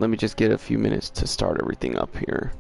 let me just get a few minutes to start everything up here.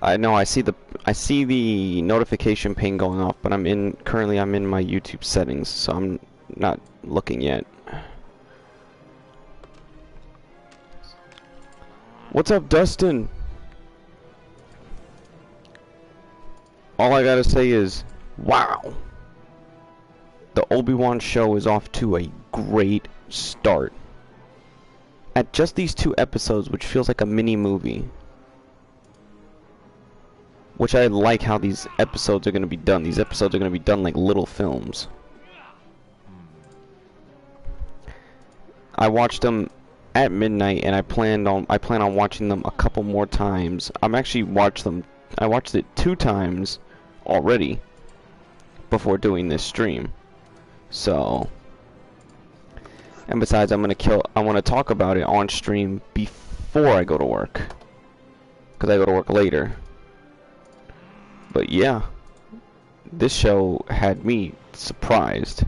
I know I see the notification ping going off, but currently I'm in my YouTube settings, so I'm not looking yet. What's up, Dustin? All I gotta say is, wow! The Obi-Wan show is off to a great start. At just these 2 episodes, which feels like a mini movie. Which I like how these episodes are going to be done. These episodes are going to be done like little films. I watched them at midnight, and I plan on watching them a couple more times. I watched it 2 times already before doing this stream. So, and besides, I want to talk about it on stream before I go to work, because I go to work later. But yeah, this show had me surprised.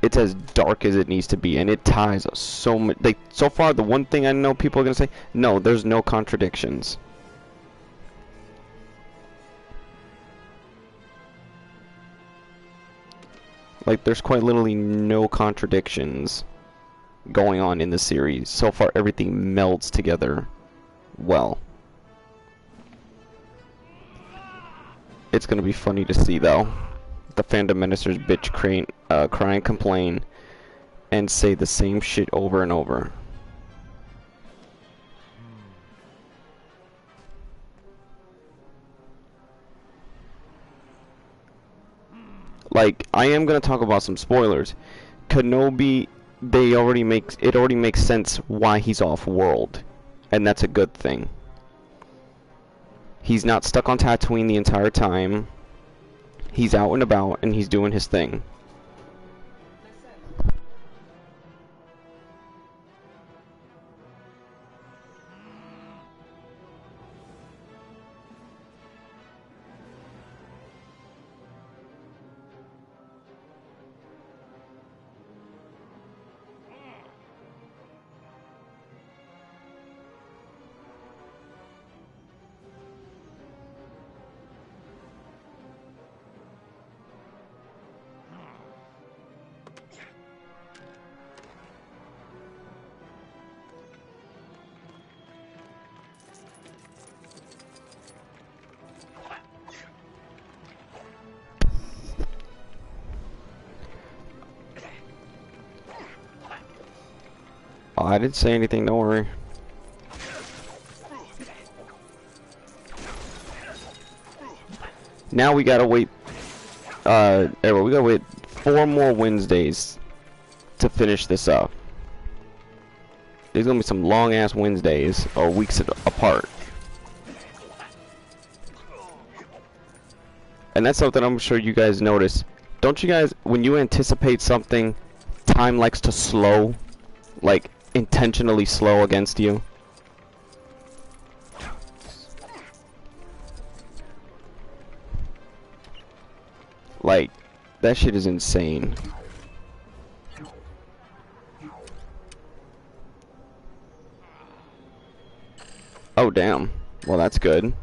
It's as dark as it needs to be, and it ties so much. So far, the one thing I know people are gonna say, no, there's no contradictions. Like, there's quite literally no contradictions going on in the series. So far, everything melds together well. It's gonna be funny to see, though. The fandom ministers bitch, cry and complain, and say the same shit over and over. Like, I am gonna talk about some spoilers. Kenobi, it already makes sense why he's off-world, and that's a good thing. He's not stuck on Tatooine the entire time. He's out and about, and he's doing his thing. Oh, I didn't say anything, don't worry. Now we gotta wait, we gotta wait 4 more Wednesdays to finish this up. There's gonna be some long-ass Wednesdays, or weeks apart. And that's something I'm sure you guys notice. Don't you guys, when you anticipate something, time likes to slow? Like, intentionally slow against you? Like, that shit is insane. Oh, damn. Well, that's good.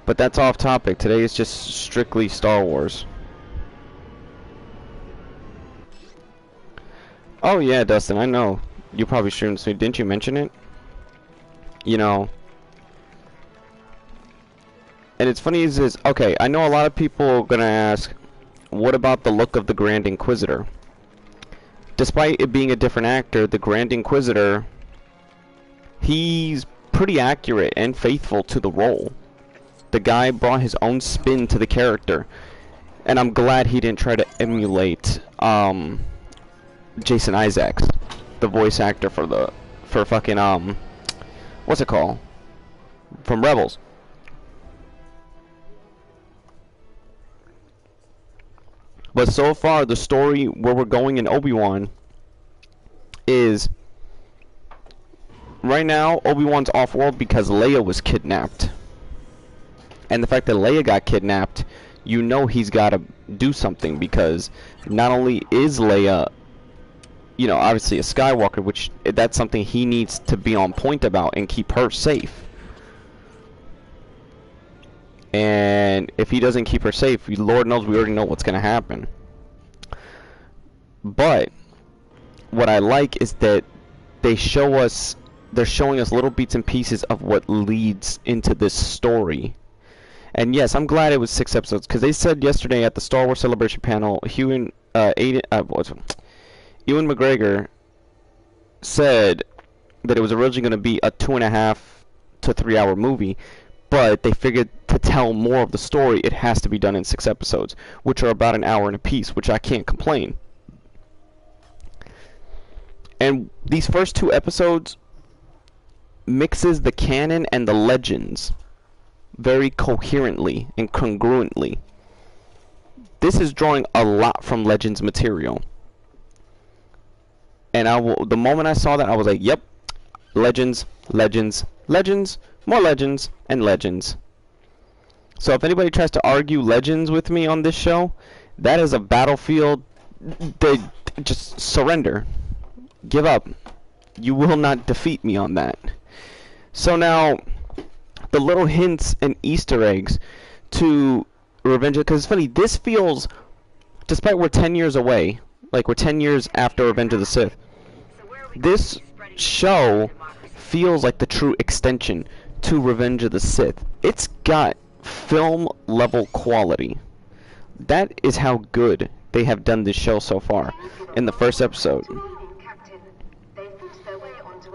But that's off topic. Today is just strictly Star Wars. Oh yeah, Dustin, I know. You probably streamed, so didn't you mention it? You know. And it's funny is okay, I know a lot of people are gonna ask, what about the look of the Grand Inquisitor? Despite it being a different actor, the Grand Inquisitor, he's pretty accurate and faithful to the role. The guy brought his own spin to the character, and I'm glad he didn't try to emulate Jason Isaacs, the voice actor for fucking what's it called? From Rebels. But so far, the story where we're going in Obi-Wan is right now Obi-Wan's off-world because Leia was kidnapped. And the fact that Leia got kidnapped, you know he's got to do something, because not only is Leia, you know, obviously a Skywalker, which that's something he needs to be on point about and keep her safe. And if he doesn't keep her safe, Lord knows we already know what's going to happen. But what I like is that they're showing us little bits and pieces of what leads into this story. And yes, I'm glad it was 6 episodes, because they said yesterday at the Star Wars Celebration panel, Ewan McGregor said that it was originally going to be a 2.5 to 3 hour movie, but they figured to tell more of the story, it has to be done in 6 episodes, which are about an hour and a piece, which I can't complain. And these first 2 episodes mixes the canon and the legends very coherently and congruently. This is drawing a lot from Legends material. And the moment I saw that, I was like, yep, Legends, Legends, Legends, more Legends, and Legends. So if anybody tries to argue Legends with me on this show, that is a battlefield. They just surrender. Give up. You will not defeat me on that. So now, the little hints and Easter eggs to Revenge, because it's funny, this feels, despite we're 10 years away, like we're 10 years after Revenge of the Sith, this show feels like the true extension to Revenge of the Sith. It's got film level quality. That is how good they have done this show so far in the first episode.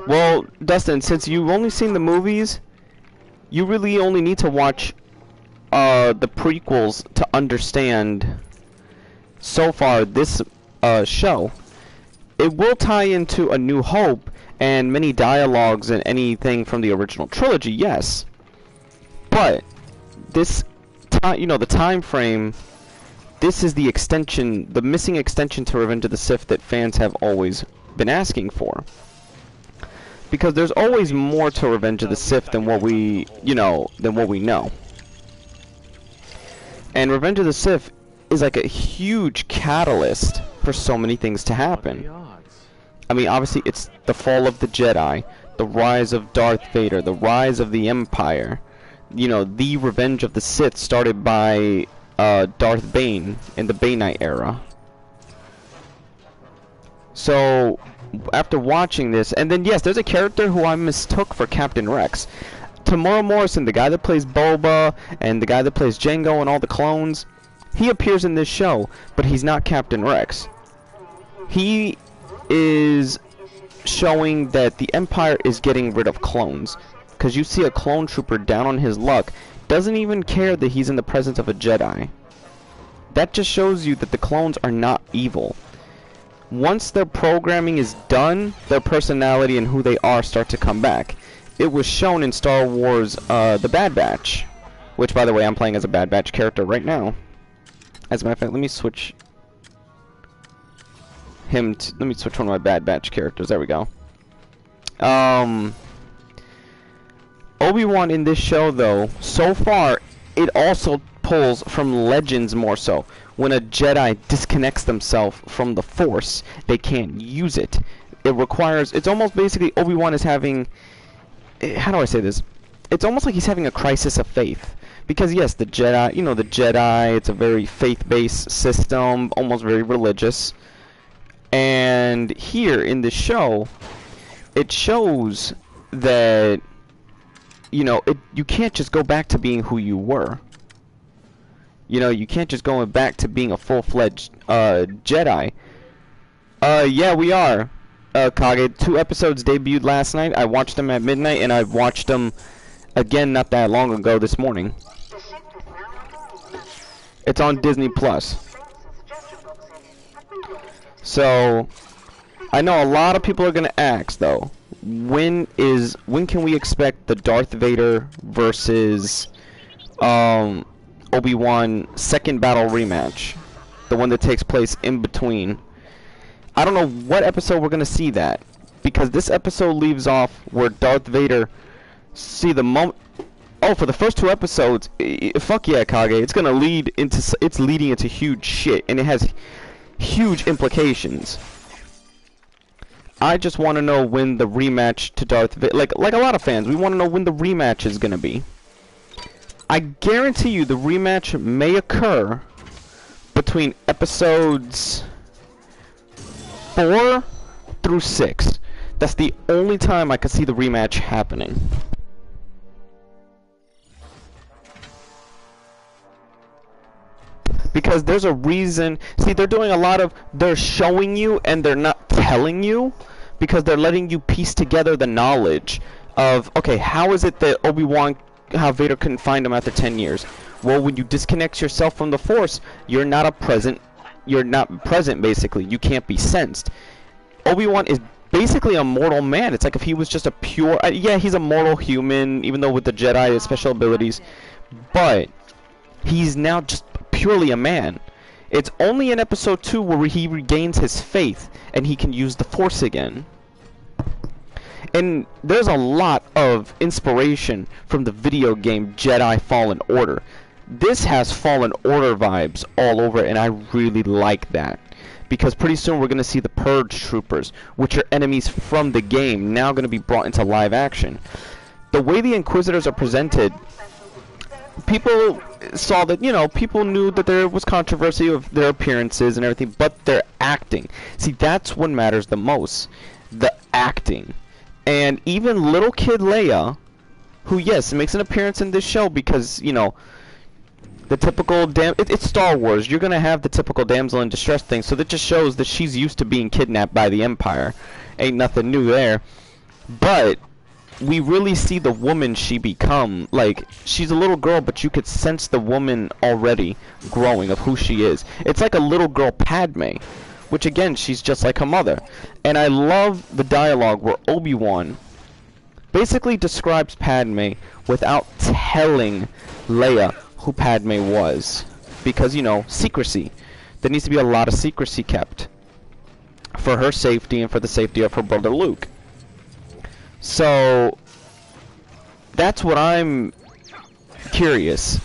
Well, Dustin, since you've only seen the movies, you really only need to watch the prequels to understand so far this show. It will tie into A New Hope and many dialogues and anything from the original trilogy, yes. But this time, you know, the time frame, this is the extension, the missing extension to Revenge of the Sith that fans have always been asking for. Because there's always more to Revenge of the Sith than what we, know. And Revenge of the Sith is like a huge catalyst for so many things to happen. I mean, obviously, it's the fall of the Jedi, the rise of Darth Vader, the rise of the Empire. You know, the Revenge of the Sith started by Darth Bane in the Baneite era. So, after watching this, and then yes, there's a character who I mistook for Captain Rex. Tamora Morrison, the guy that plays Boba, and the guy that plays Jango and all the clones, he appears in this show, but he's not Captain Rex. He is showing that the Empire is getting rid of clones. Because you see a clone trooper down on his luck, doesn't even care that he's in the presence of a Jedi. That just shows you that the clones are not evil. Once their programming is done, their personality and who they are start to come back. It was shown in Star Wars, The Bad Batch, which, by the way, I'm playing as a Bad Batch character right now. As a matter of fact, let me switch him to, let me switch one of my Bad Batch characters. There we go. Obi-Wan in this show, though, so far, it also pulls from Legends more so. When a Jedi disconnects themselves from the Force, they can't use it. It requires, it's almost basically Obi-Wan is having, how do I say this? It's almost like he's having a crisis of faith. Because yes, the Jedi, you know, the Jedi, it's a very faith-based system, almost very religious. And here in the show, it shows that, you know, you can't just go back to being who you were. You know, you can't just go back to being a full-fledged Jedi. Yeah, we are. Kage, 2 episodes debuted last night. I watched them at midnight, and I watched them again not that long ago this morning. It's on Disney Plus. So, I know a lot of people are gonna ask though, when can we expect the Darth Vader versus Obi-Wan second battle rematch, the one that takes place in between? I don't know what episode we're gonna see that, because this episode leaves off where Darth Vader see the moment. Oh, for the first 2 episodes, fuck yeah, Kage, it's gonna lead into, it's leading into huge shit, and it has huge implications. I just want to know when the rematch to Darth Vader, like a lot of fans, we want to know when the rematch is gonna be. I guarantee you the rematch may occur between episodes 4 through 6. That's the only time I could see the rematch happening. Because there's a reason. See, they're doing a lot of, they're showing you and they're not telling you, because they're letting you piece together the knowledge of, okay, how is it that Obi-Wan, how Vader couldn't find him after 10 years? Well, when you disconnect yourself from the Force, you're not present basically. You can't be sensed. Obi-Wan is basically a mortal man. It's like if he was just a pure, yeah, he's a mortal human, even though with the Jedi his special abilities, but he's now just purely a man. It's only in episode 2 where he regains his faith and he can use the Force again. And there's a lot of inspiration from the video game Jedi Fallen Order. This has Fallen Order vibes all over it, and I really like that. Because pretty soon we're going to see the Purge Troopers, which are enemies from the game, now going to be brought into live action. The way the Inquisitors are presented, people saw that, you know, people knew that there was controversy of their appearances and everything, but their acting. See, that's what matters the most. The acting. And even little kid Leia, who, yes, makes an appearance in this show because, you know, the typical it's Star Wars. You're gonna have the typical damsel in distress thing, so that just shows that she's used to being kidnapped by the Empire. Ain't nothing new there. But we really see the woman she become. Like, she's a little girl, but you could sense the woman already growing of who she is. It's like a little girl Padme, which again, she's just like her mother. And I love the dialogue where Obi-Wan basically describes Padme without telling Leia who Padme was, because, you know, secrecy. There needs to be a lot of secrecy kept for her safety and for the safety of her brother Luke. So that's what I'm curious.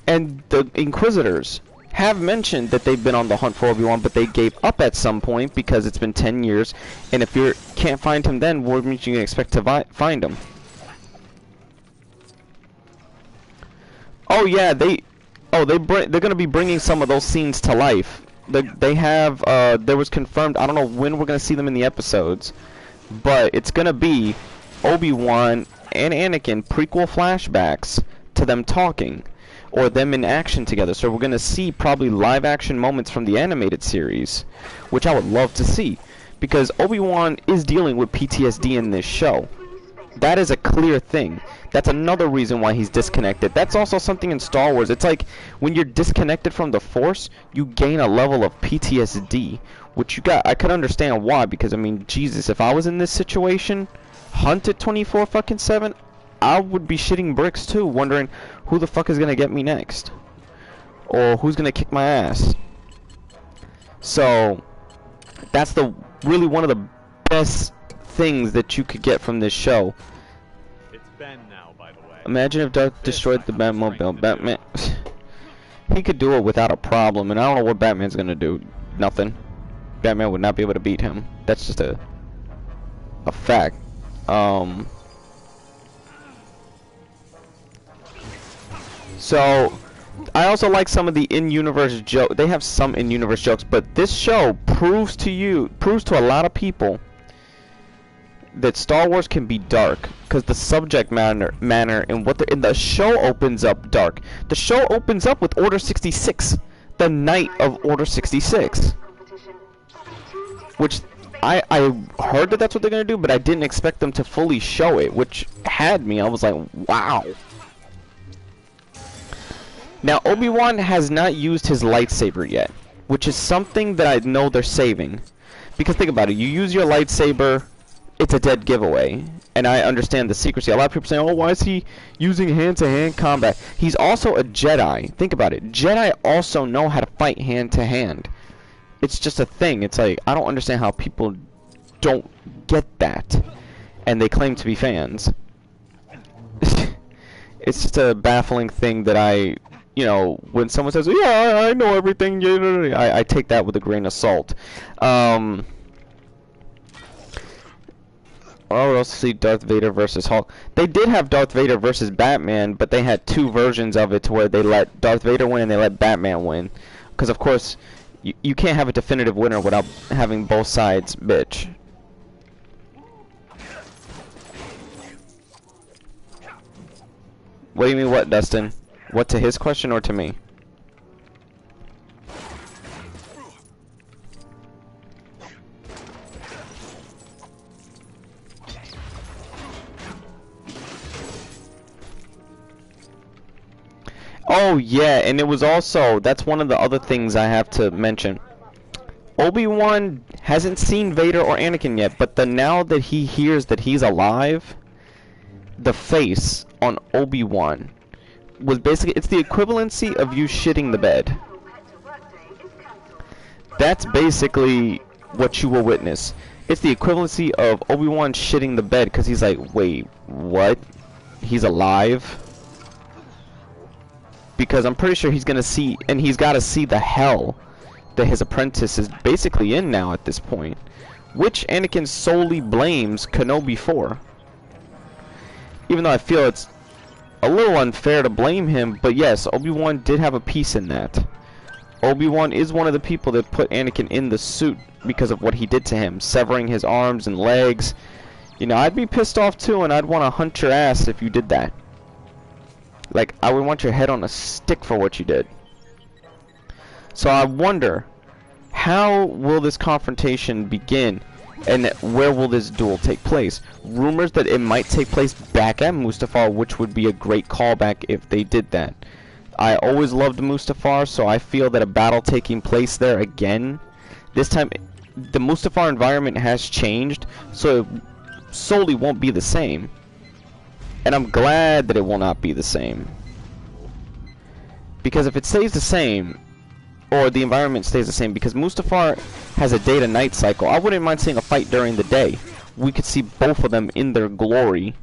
And the Inquisitors have mentioned that they've been on the hunt for Obi-Wan, but they gave up at some point because it's been 10 years, and if you can't find him then, what makes you expect to find him? Oh yeah, they're gonna be bringing some of those scenes to life. They have there was confirmed. I don't know when we're gonna see them in the episodes, but it's gonna be Obi-Wan and Anakin prequel flashbacks to them talking, or them in action together. So we're gonna see probably live action moments from the animated series, which I would love to see, because Obi-Wan is dealing with PTSD in this show. That is a clear thing. That's another reason why he's disconnected. That's also something in Star Wars. It's like when you're disconnected from the Force, you gain a level of PTSD, which I could understand why, because I mean, Jesus, if I was in this situation, hunted 24/7, I would be shitting bricks too, wondering who the fuck is gonna get me next, or who's gonna kick my ass. So that's really one of the best things that you could get from this show. It's Ben now, by the way. Imagine if Darth destroyed the Batmobile. Batman. he could do it without a problem, and I don't know what Batman's gonna do. Nothing. Batman would not be able to beat him. That's just a fact. So I also like some of the in-universe jokes. They have some in-universe jokes, but this show proves to a lot of people that Star Wars can be dark, because the subject matter and what the show opens up dark. The show opens up with Order 66, the night of Order 66, which I heard that that's what they're gonna do, but I didn't expect them to fully show it, which had me. I was like, wow. Now, Obi-Wan has not used his lightsaber yet, which is something that I know they're saving. Because think about it, you use your lightsaber, it's a dead giveaway. And I understand the secrecy. A lot of people say, oh, why is he using hand-to-hand combat? He's also a Jedi. Think about it. Jedi also know how to fight hand-to-hand. It's just a thing. It's like, I don't understand how people don't get that. And they claim to be fans. It's just a baffling thing that you know, when someone says, yeah, I know everything, I take that with a grain of salt. I would also see Darth Vader versus Hulk. They did have Darth Vader versus Batman, but they had two versions of it to where they let Darth Vader win and they let Batman win. Because, of course, you can't have a definitive winner without having both sides bitch. What do you mean what, Dustin? What, to his question or to me? Oh yeah, and it was also, that's one of the other things I have to mention. Obi-Wan hasn't seen Vader or Anakin yet, but now that he hears that he's alive, the face on Obi-Wan was basically, it's the equivalency of you shitting the bed. That's basically what you will witness. It's the equivalency of Obi-Wan shitting the bed, because he's like, wait, what? He's alive? Because I'm pretty sure he's gonna see, and he's gotta see the hell that his apprentice is basically in now at this point, which Anakin solely blames Kenobi for. Even though I feel it's a little unfair to blame him, but yes, Obi-Wan did have a piece in that. Obi-Wan is one of the people that put Anakin in the suit because of what he did to him, severing his arms and legs. You know, I'd be pissed off too, and I'd want to hunt your ass if you did that. Like, I would want your head on a stick for what you did. So I wonder, how will this confrontation begin? And where will this duel take place? Rumors that it might take place back at Mustafar, which would be a great callback if they did that. I always loved Mustafar, so I feel that a battle taking place there again. This time, the Mustafar environment has changed, so it solely won't be the same. And I'm glad that it will not be the same. Because if it stays the same, or the environment stays the same, because Mustafar has a day to night cycle, I wouldn't mind seeing a fight during the day. We could see both of them in their glory,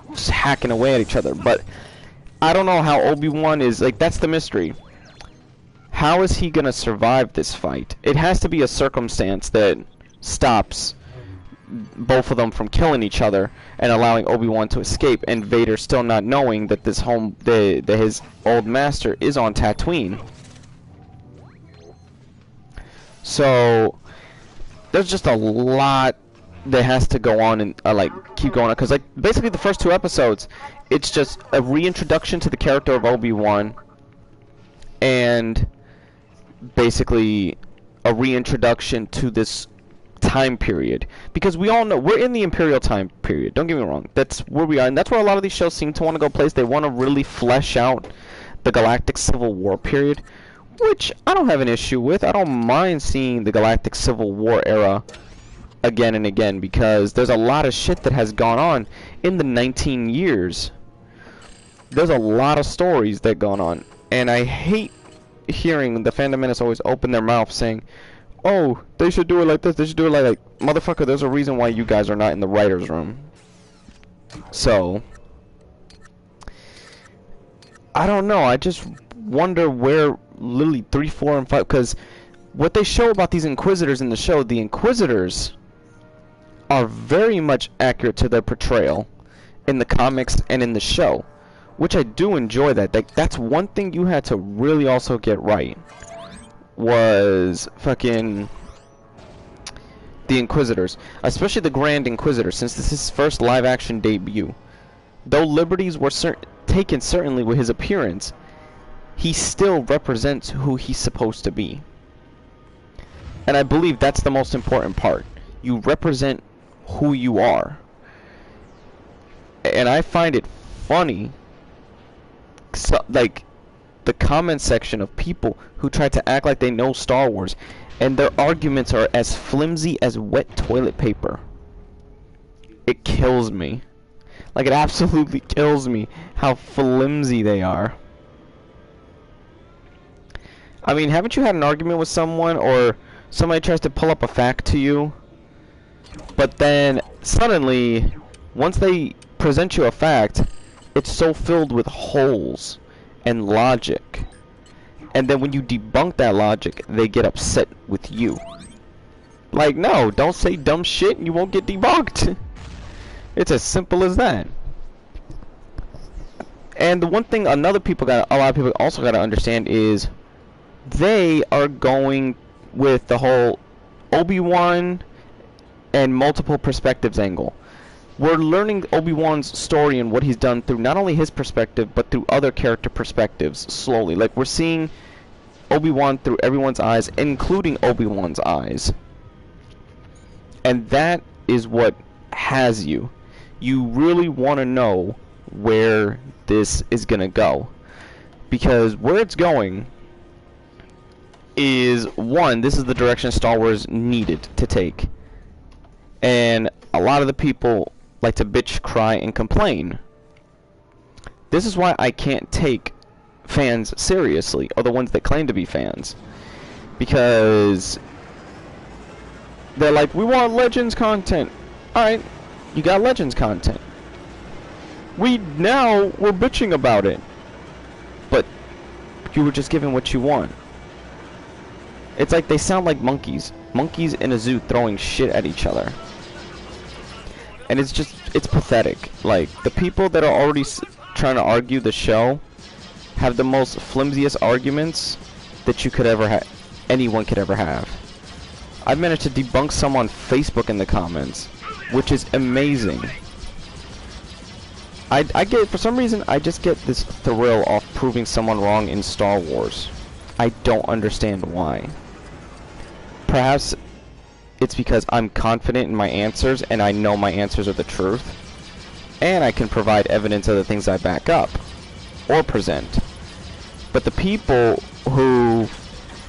just hacking away at each other. But I don't know how Obi-Wan is, like, that's the mystery. How is he gonna survive this fight? It has to be a circumstance that stops both of them from killing each other and allowing Obi-Wan to escape, and Vader still not knowing that this his old master is on Tatooine. So there's just a lot that has to go on and like keep going on, because like basically the first two episodes, it's just a reintroduction to the character of Obi-Wan and basically a reintroduction to this time period, because we all know we're in the Imperial time period. Don't get me wrong, that's where we are, and that's where a lot of these shows seem to want to go place. They want to really flesh out the Galactic Civil War period, which I don't have an issue with. I don't mind seeing the Galactic Civil War era again and again, because there's a lot of shit that has gone on in the 19 years. There's a lot of stories that gone on, and I hate hearing the Fandom Menace always open their mouth saying, oh, they should do it like this, they should do it like motherfucker, there's a reason why you guys are not in the writer's room. So I don't know, I just wonder where literally 3, 4, and 5, because what they show about these Inquisitors in the show, the Inquisitors are very much accurate to their portrayal in the comics and in the show, which I do enjoy. That's one thing you had to really also get right, was fucking the Inquisitors, especially the Grand Inquisitor, since this is his first live-action debut. Though liberties were taken certainly with his appearance, he still represents who he's supposed to be. And I believe that's the most important part. You represent who you are. And I find it funny, like, the comment section of people who try to act like they know Star Wars, and their arguments are as flimsy as wet toilet paper. It kills me. Like, it absolutely kills me how flimsy they are. I mean, haven't you had an argument with someone, or somebody tries to pull up a fact to you, but then suddenly, once they present you a fact, it's so filled with holes and logic, and then when you debunk that logic, they get upset with you. Like, no, don't say dumb shit and you won't get debunked. It's as simple as that. And the one thing a lot of people also got to understand is they are going with the whole Obi-Wan and multiple perspectives angle. We're learning Obi-Wan's story and what he's done through not only his perspective, but through other character perspectives, slowly. Like, we're seeing Obi-Wan through everyone's eyes, including Obi-Wan's eyes. And that is what has you. You really want to know where this is going to go. Because where it's going is, one, this is the direction Star Wars needed to take. And a lot of the people like to bitch, cry, and complain. This is why I can't take fans seriously, or the ones that claim to be fans. Because they're like, we want Legends content. Alright, you got Legends content. We're bitching about it. But you were just given what you want. It's like they sound like monkeys. Monkeys in a zoo throwing shit at each other. And it's pathetic. Like, the people that are already trying to argue the show have the most flimsiest arguments that you could ever have, anyone could ever have. I've managed to debunk some on Facebook in the comments, which is amazing. For some reason, I just get this thrill off proving someone wrong in Star Wars. I don't understand why. Perhaps it's because I'm confident in my answers and I know my answers are the truth, and I can provide evidence of the things I back up or present. But the people who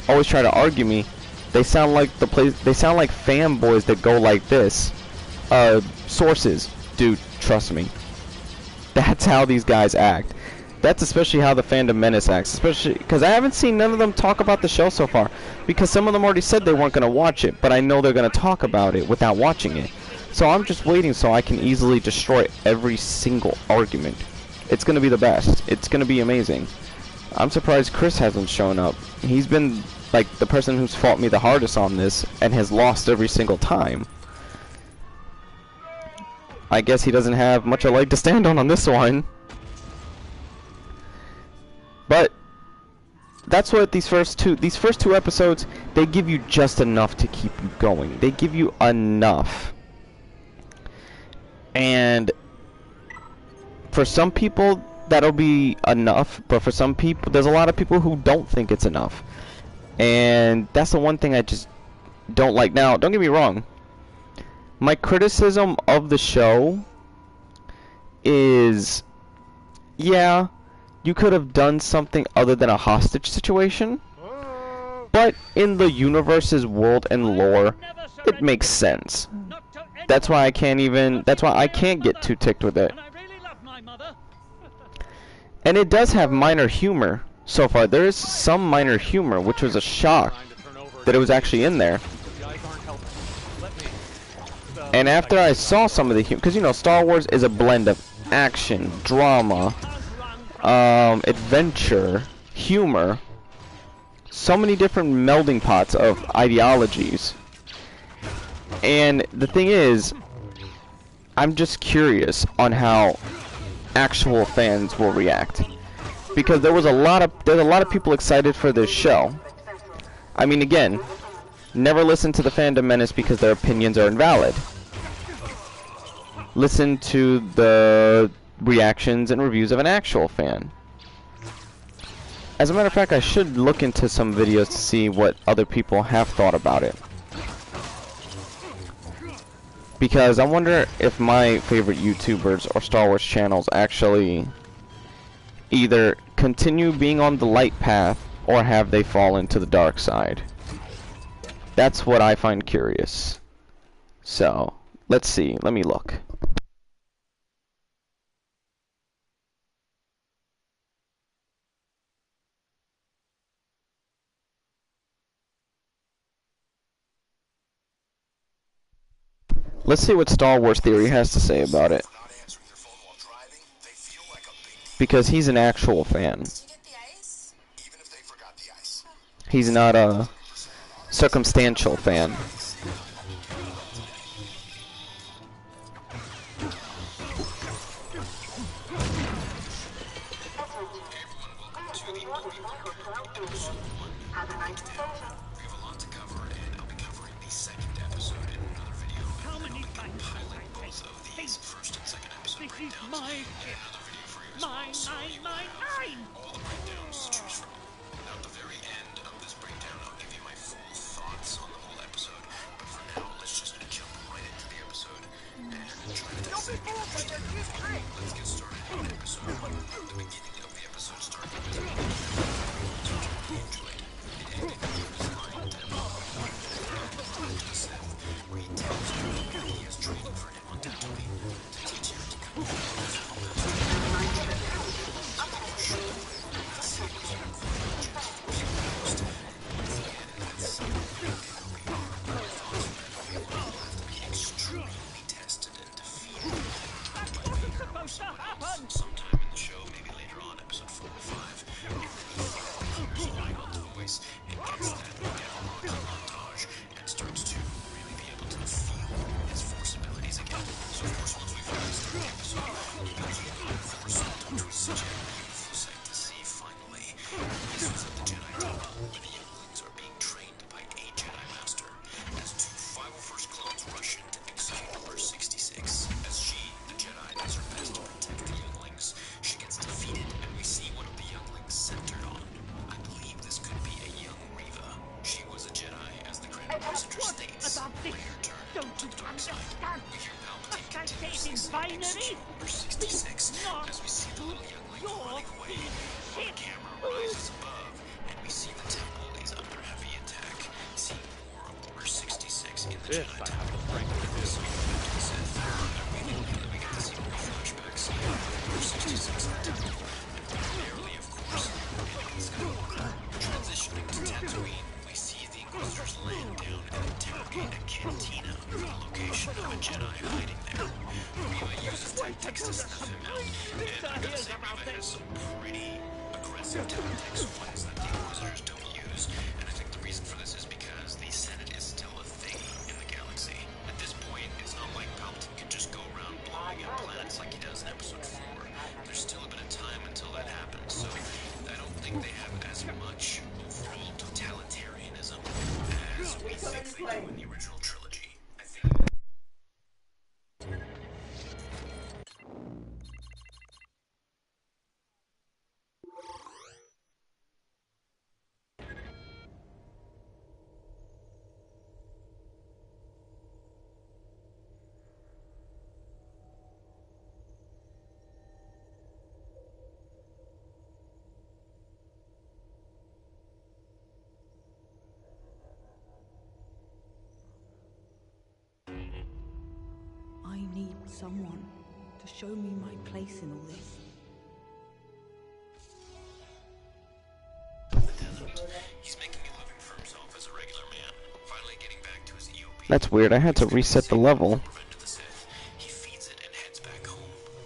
always try to argue me, they sound like fanboys that go like this. Sources, dude, trust me. That's how these guys act. That's especially how the Fandom Menace acts, especially because I haven't seen none of them talk about the show so far, because some of them already said they weren't going to watch it, but I know they're going to talk about it without watching it. So I'm just waiting so I can easily destroy every single argument. It's going to be the best. It's going to be amazing. I'm surprised Chris hasn't shown up. He's been like the person who's fought me the hardest on this and has lost every single time. I guess he doesn't have much of a leg to stand on this one. But that's what these first two episodes, they give you just enough to keep you going. They give you enough. And for some people that'll be enough, but for some people, there's a lot of people who don't think it's enough. And that's the one thing I just don't like. Now, don't get me wrong. My criticism of the show is, yeah, you could have done something other than a hostage situation, but in the universe's world and lore, it makes sense. That's why I can't get too ticked with it. And it does have minor humor so far. There is some minor humor, which was a shock that it was actually in there. And after I saw some of the humor, because you know, Star Wars is a blend of action, drama, adventure, humor, so many different melding pots of ideologies. And the thing is, I'm just curious on how actual fans will react, because there's a lot of people excited for this show. I mean, again, never listen to the fandom menace because their opinions are invalid. Listen to the reactions and reviews of an actual fan. As a matter of fact, I should look into some videos to see what other people have thought about it. Because I wonder if my favorite YouTubers or Star Wars channels actually either continue being on the light path or have they fallen to the dark side. That's what I find curious. So, let's see. Let me look. Let's see what Star Wars Theory has to say about it. Because he's an actual fan. He's not a circumstantial fan. I need someone to show me my place in all this. He's making a living for himself as a regular man, finally getting back to his EOP. That's weird. I had to reset the level. He feeds it and heads back home,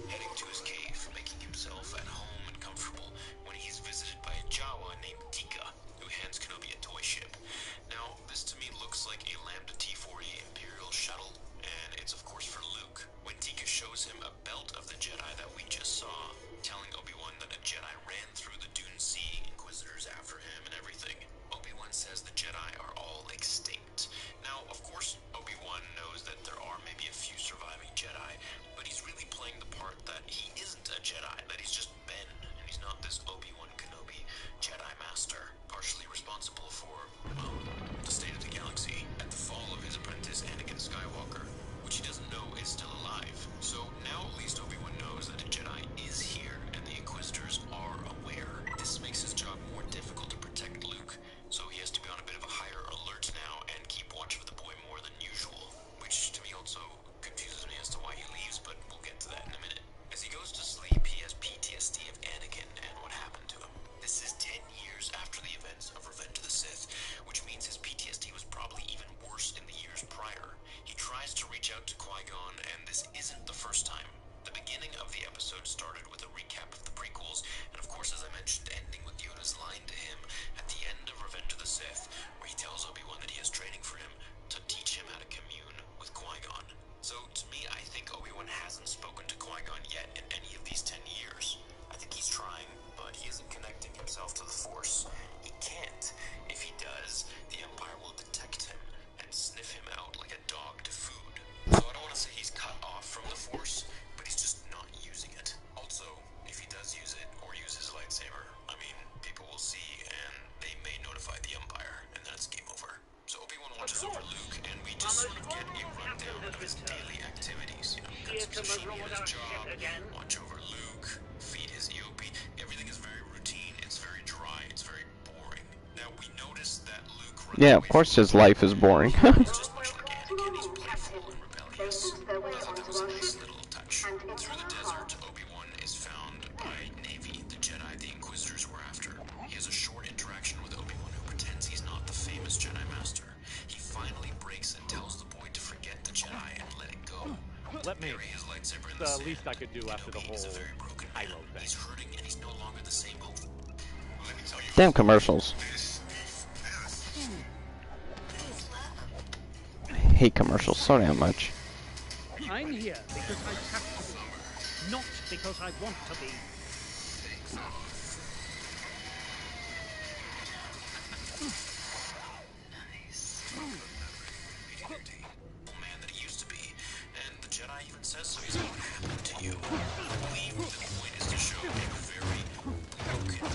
heading to his cave, making himself at home and comfortable when he's visited by a Jawa Now, we noticed that Luke runs Yeah, away of course from his life is boring. He's just much like Anakin. He's playful and rebellious. I thought that was a nice little touch. Through the desert, Obi-Wan is found by Navy, the Jedi the Inquisitors were after. He has a short interaction with Obi-Wan, who pretends he's not the famous Jedi Master. He finally breaks and tells the boy to forget the Jedi and let it go. Let me. Bury his lightsaber in the The sand. least I could do after the Kenobi whole is a very broken man. Kylo thing. He's hurting and he's no longer the same hope. Let me tell you. Damn commercials. I hate commercials so damn much. I'm here because I have to be, not because I want to be. Man that he used to be, and the Jedi even says so. He's like, what happened to you? I believe the point is to show a very broken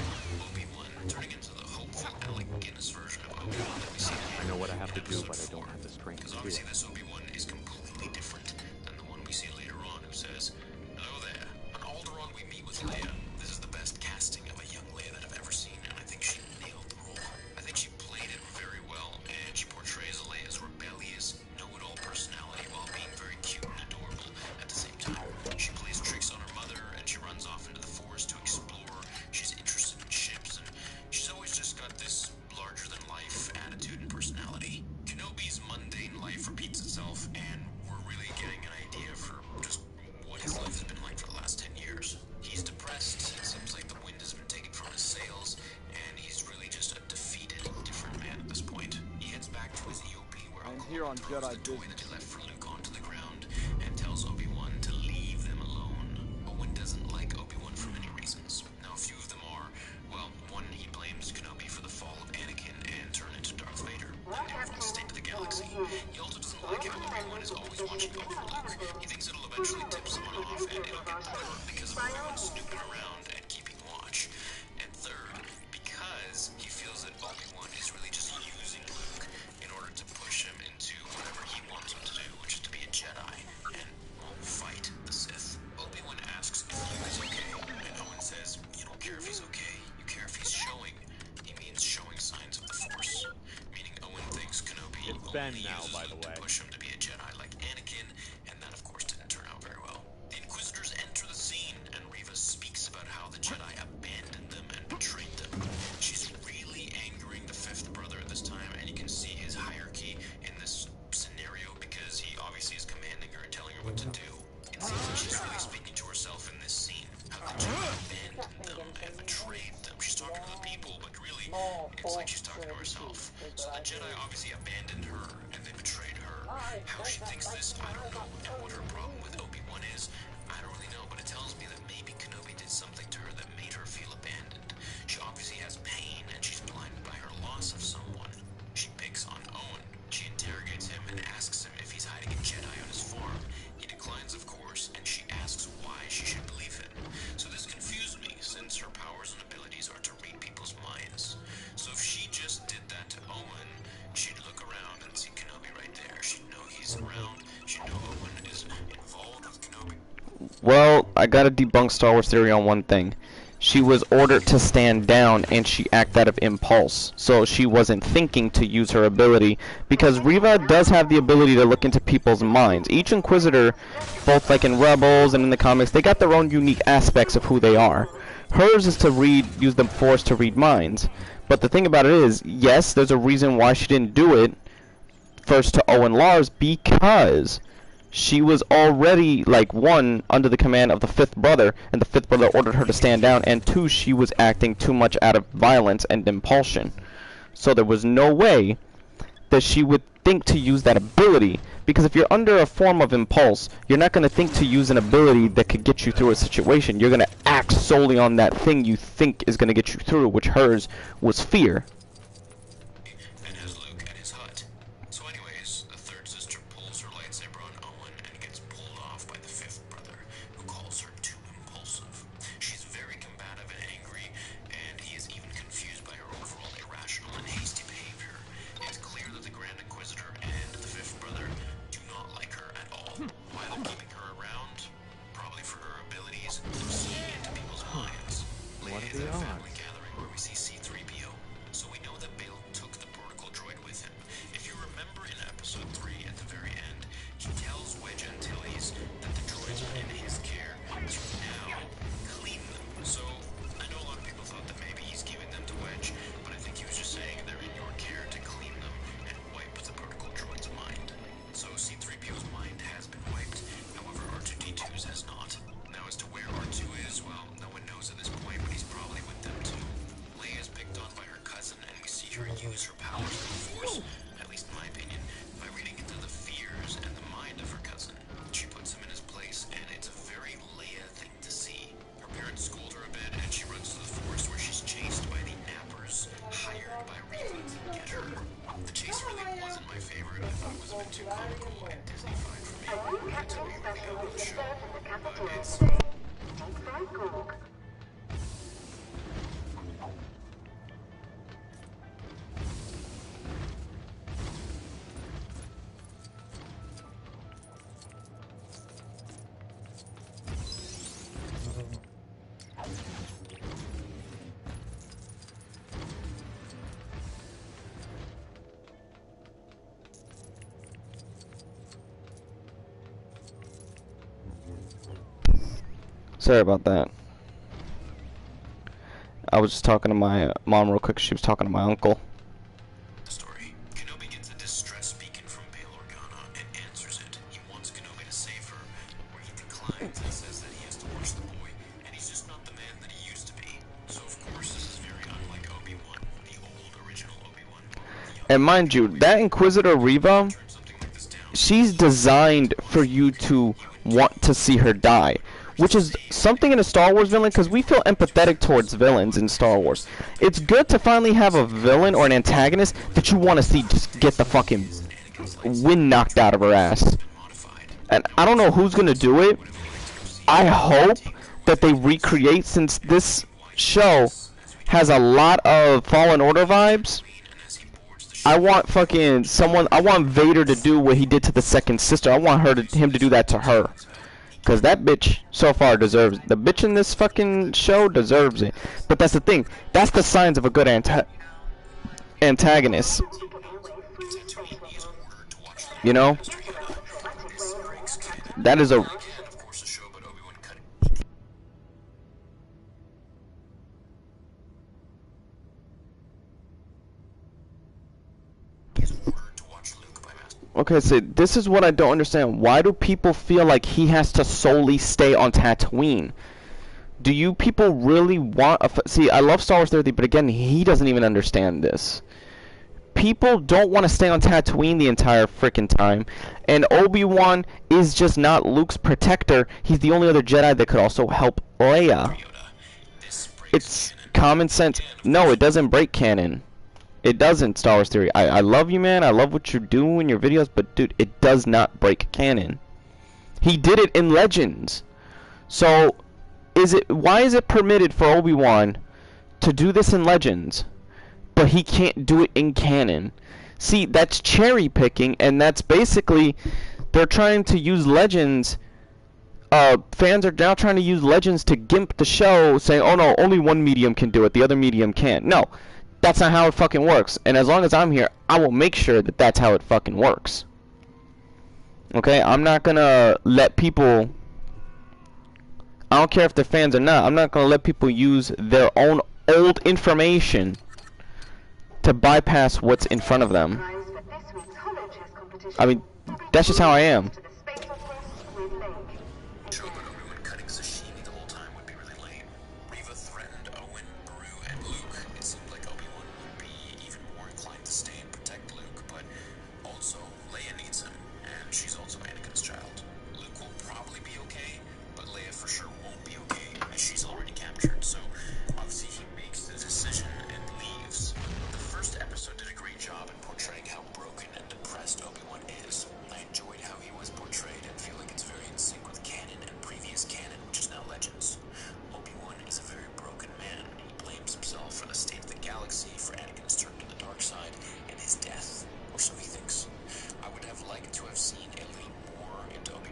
Obi-Wan turning into the hopeful Alec Guinness version of Obi-Wan that we see in I know what I have to do, episode but I don't 4. have the strength Because to do obviously it. this Obi-Wan is completely different than the one we see later on, who says, hello there. On Alderaan we meet with Leia. This is the best casting of a young Leia that I've ever seen, and I think she nailed the role. I think she played it very well, and she portrays Leia's rebellious, know-it-all personality while being very cute and adorable at the same time. She plays tricks on her mother, and she runs off into the forest to explore. She's interested in ships, and she's always just got this larger-than-life attitude and personality. Kenobi's mundane life repeats itself, and we're really getting an idea for just what his life has been like for the last 10 years. He's depressed, it seems like the wind has been taken from his sails, and he's really just a defeated, different man at this point. He heads back to his EOP where Uncle here on throws Jedi the toy that business. he left for Luke onto the ground and tells Obi-Wan to leave them alone. Owen doesn't like Obi-Wan for many reasons. Now, a few of them are, well, one, he blames Kenobi for the fall of Anakin and turn into Darth Vader, the new state of the galaxy. He also doesn't like how Obi-Wan is always watching over Luke. He thinks it'll eventually tip someone off and it'll get better because of Obi-Wan snooping around and keeping watch. And third, because he feels that Obi-Wan is really just using Luke in order to push him into whatever he wants him to do, which is to be a Jedi and, well, fight the Sith. Obi-Wan asks if Luke is okay, and Owen says, you don't care if he's okay, you care if he's showing. He means showing signs of the Force, meaning Owen thinks Kenobi It's only Ben uses now, by the Luke way. to push him to be a Jedi like Anakin, and that of course didn't turn out very well. The Inquisitors enter the scene, and Reva speaks about how the Jedi abandoned them and betrayed them. She's really angering the fifth brother at this time, and you can see his hierarchy in this scenario because he obviously is commanding her and telling her what to do. It seems like she's really speaking to herself in this scene, how the Jedi abandoned them and betrayed them. She's talking to the people, but really, it's like she's talking to herself. So the Jedi obviously abandoned her, and they betrayed her. How she thinks this, I don't know, and what her problem with Obi-Wan is, I don't really know, but it tells me that maybe Kenobi did something to her that made her feel abandoned. She obviously has pain, and she's blinded by her loss of someone. She picks on Owen. She interrogates him and asks him if he's hiding a Jedi on his farm. He declines, of course, and she asks why she should believe him. So this confused me, since her powers and abilities are to read people's minds. So if she just did that to Owen, she'd look around and see Kenobi right there. She'd know he's around. She'd know Owen is involved with Kenobi. Well, I gotta debunk Star Wars theory on one thing. She was ordered to stand down and she acted out of impulse. So she wasn't thinking to use her ability, because Reva does have the ability to look into people's minds. Each Inquisitor, both like in Rebels and in the comics, they got their own unique aspects of who they are. Hers is to use the Force to read minds. But the thing about it is, yes, there's a reason why she didn't do it first to Owen Lars, because she was already, like, one, under the command of the fifth brother, and the fifth brother ordered her to stand down, and two, she was acting too much out of violence and impulsion. So there was no way that she would think to use that ability, because if you're under a form of impulse, you're not going to think to use an ability that could get you through a situation. You're going to act solely on that thing you think is going to get you through, which hers was fear. And has Luke at his hut. So anyways, the third sister pulls her lightsaber on Owen and gets pulled off by the fifth brother, who calls her too impulsive. She's very combative and angry, and he is even confused by her overall irrational and hasty behavior. It's clear that the Grand Inquisitor and the fifth brother do not like her at all. Why they're keeping her around? Probably for her abilities of seeing into people's minds. What are Leia is the at a family odds? gathering where we see C-3PO. So we her use her powers of the Force, at least in my opinion, by reading into the fears and the mind of her cousin. She puts him in his place, and it's a very Leia thing to see. Her parents scold her a bit, and she runs to the Forest where she's chased by the nappers hired by Reva to get her. The chase really wasn't my favorite. I thought it was a bit too comical and Disney-fied for me. It took me really out of the show. But it's... Sorry about that. I was just talking to my mom real quick. She was talking to my uncle. The story. Kenobi gets a distress beacon from Bail Organa and answers it. He wants Kenobi to save her, where he declines and says that he has to watch the boy, and he's just not the man that he used to be. So of course this is very unlike Obi-Wan, the old original Obi-Wan. And mind you, that Inquisitor Reva, she's designed for you to want to see her die, which is something in a Star Wars villain, because we feel empathetic towards villains in Star Wars. It's good to finally have a villain or an antagonist that you want to see just get the fucking wind knocked out of her ass. And I don't know who's going to do it. I hope that they recreate, since this show has a lot of Fallen Order vibes. I want fucking someone, I want Vader to do what he did to the second sister. I want him to do that to her. Because that bitch so far deserves it. The bitch in this fucking show deserves it. But that's the thing. That's the signs of a good antagonist. You know? That is a... Okay, so this is what I don't understand. Why do people feel like he has to solely stay on Tatooine? Do you people really want see, I love Star Wars 30, but again, he doesn't even understand this. People don't want to stay on Tatooine the entire freaking time, and Obi-Wan is just not Luke's protector. He's the only other Jedi that could also help Leia. It's common sense. No, it doesn't break canon. It doesn't, Star Wars Theory. I love you, man. I love what you do in your videos, but dude, it does not break canon. He did it in Legends. So, why is it permitted for Obi-Wan to do this in Legends, but he can't do it in canon? See, that's cherry picking, and that's basically, they're trying to use Legends. Fans are now trying to use Legends to gimp the show, saying, oh no, only one medium can do it, the other medium can't. No. That's not how it fucking works. And as long as I'm here, I will make sure that that's how it fucking works. Okay? I'm not gonna let people... I don't care if they're fans or not. I'm not gonna let people use their own old information to bypass what's in front of them. I mean, that's just how I am.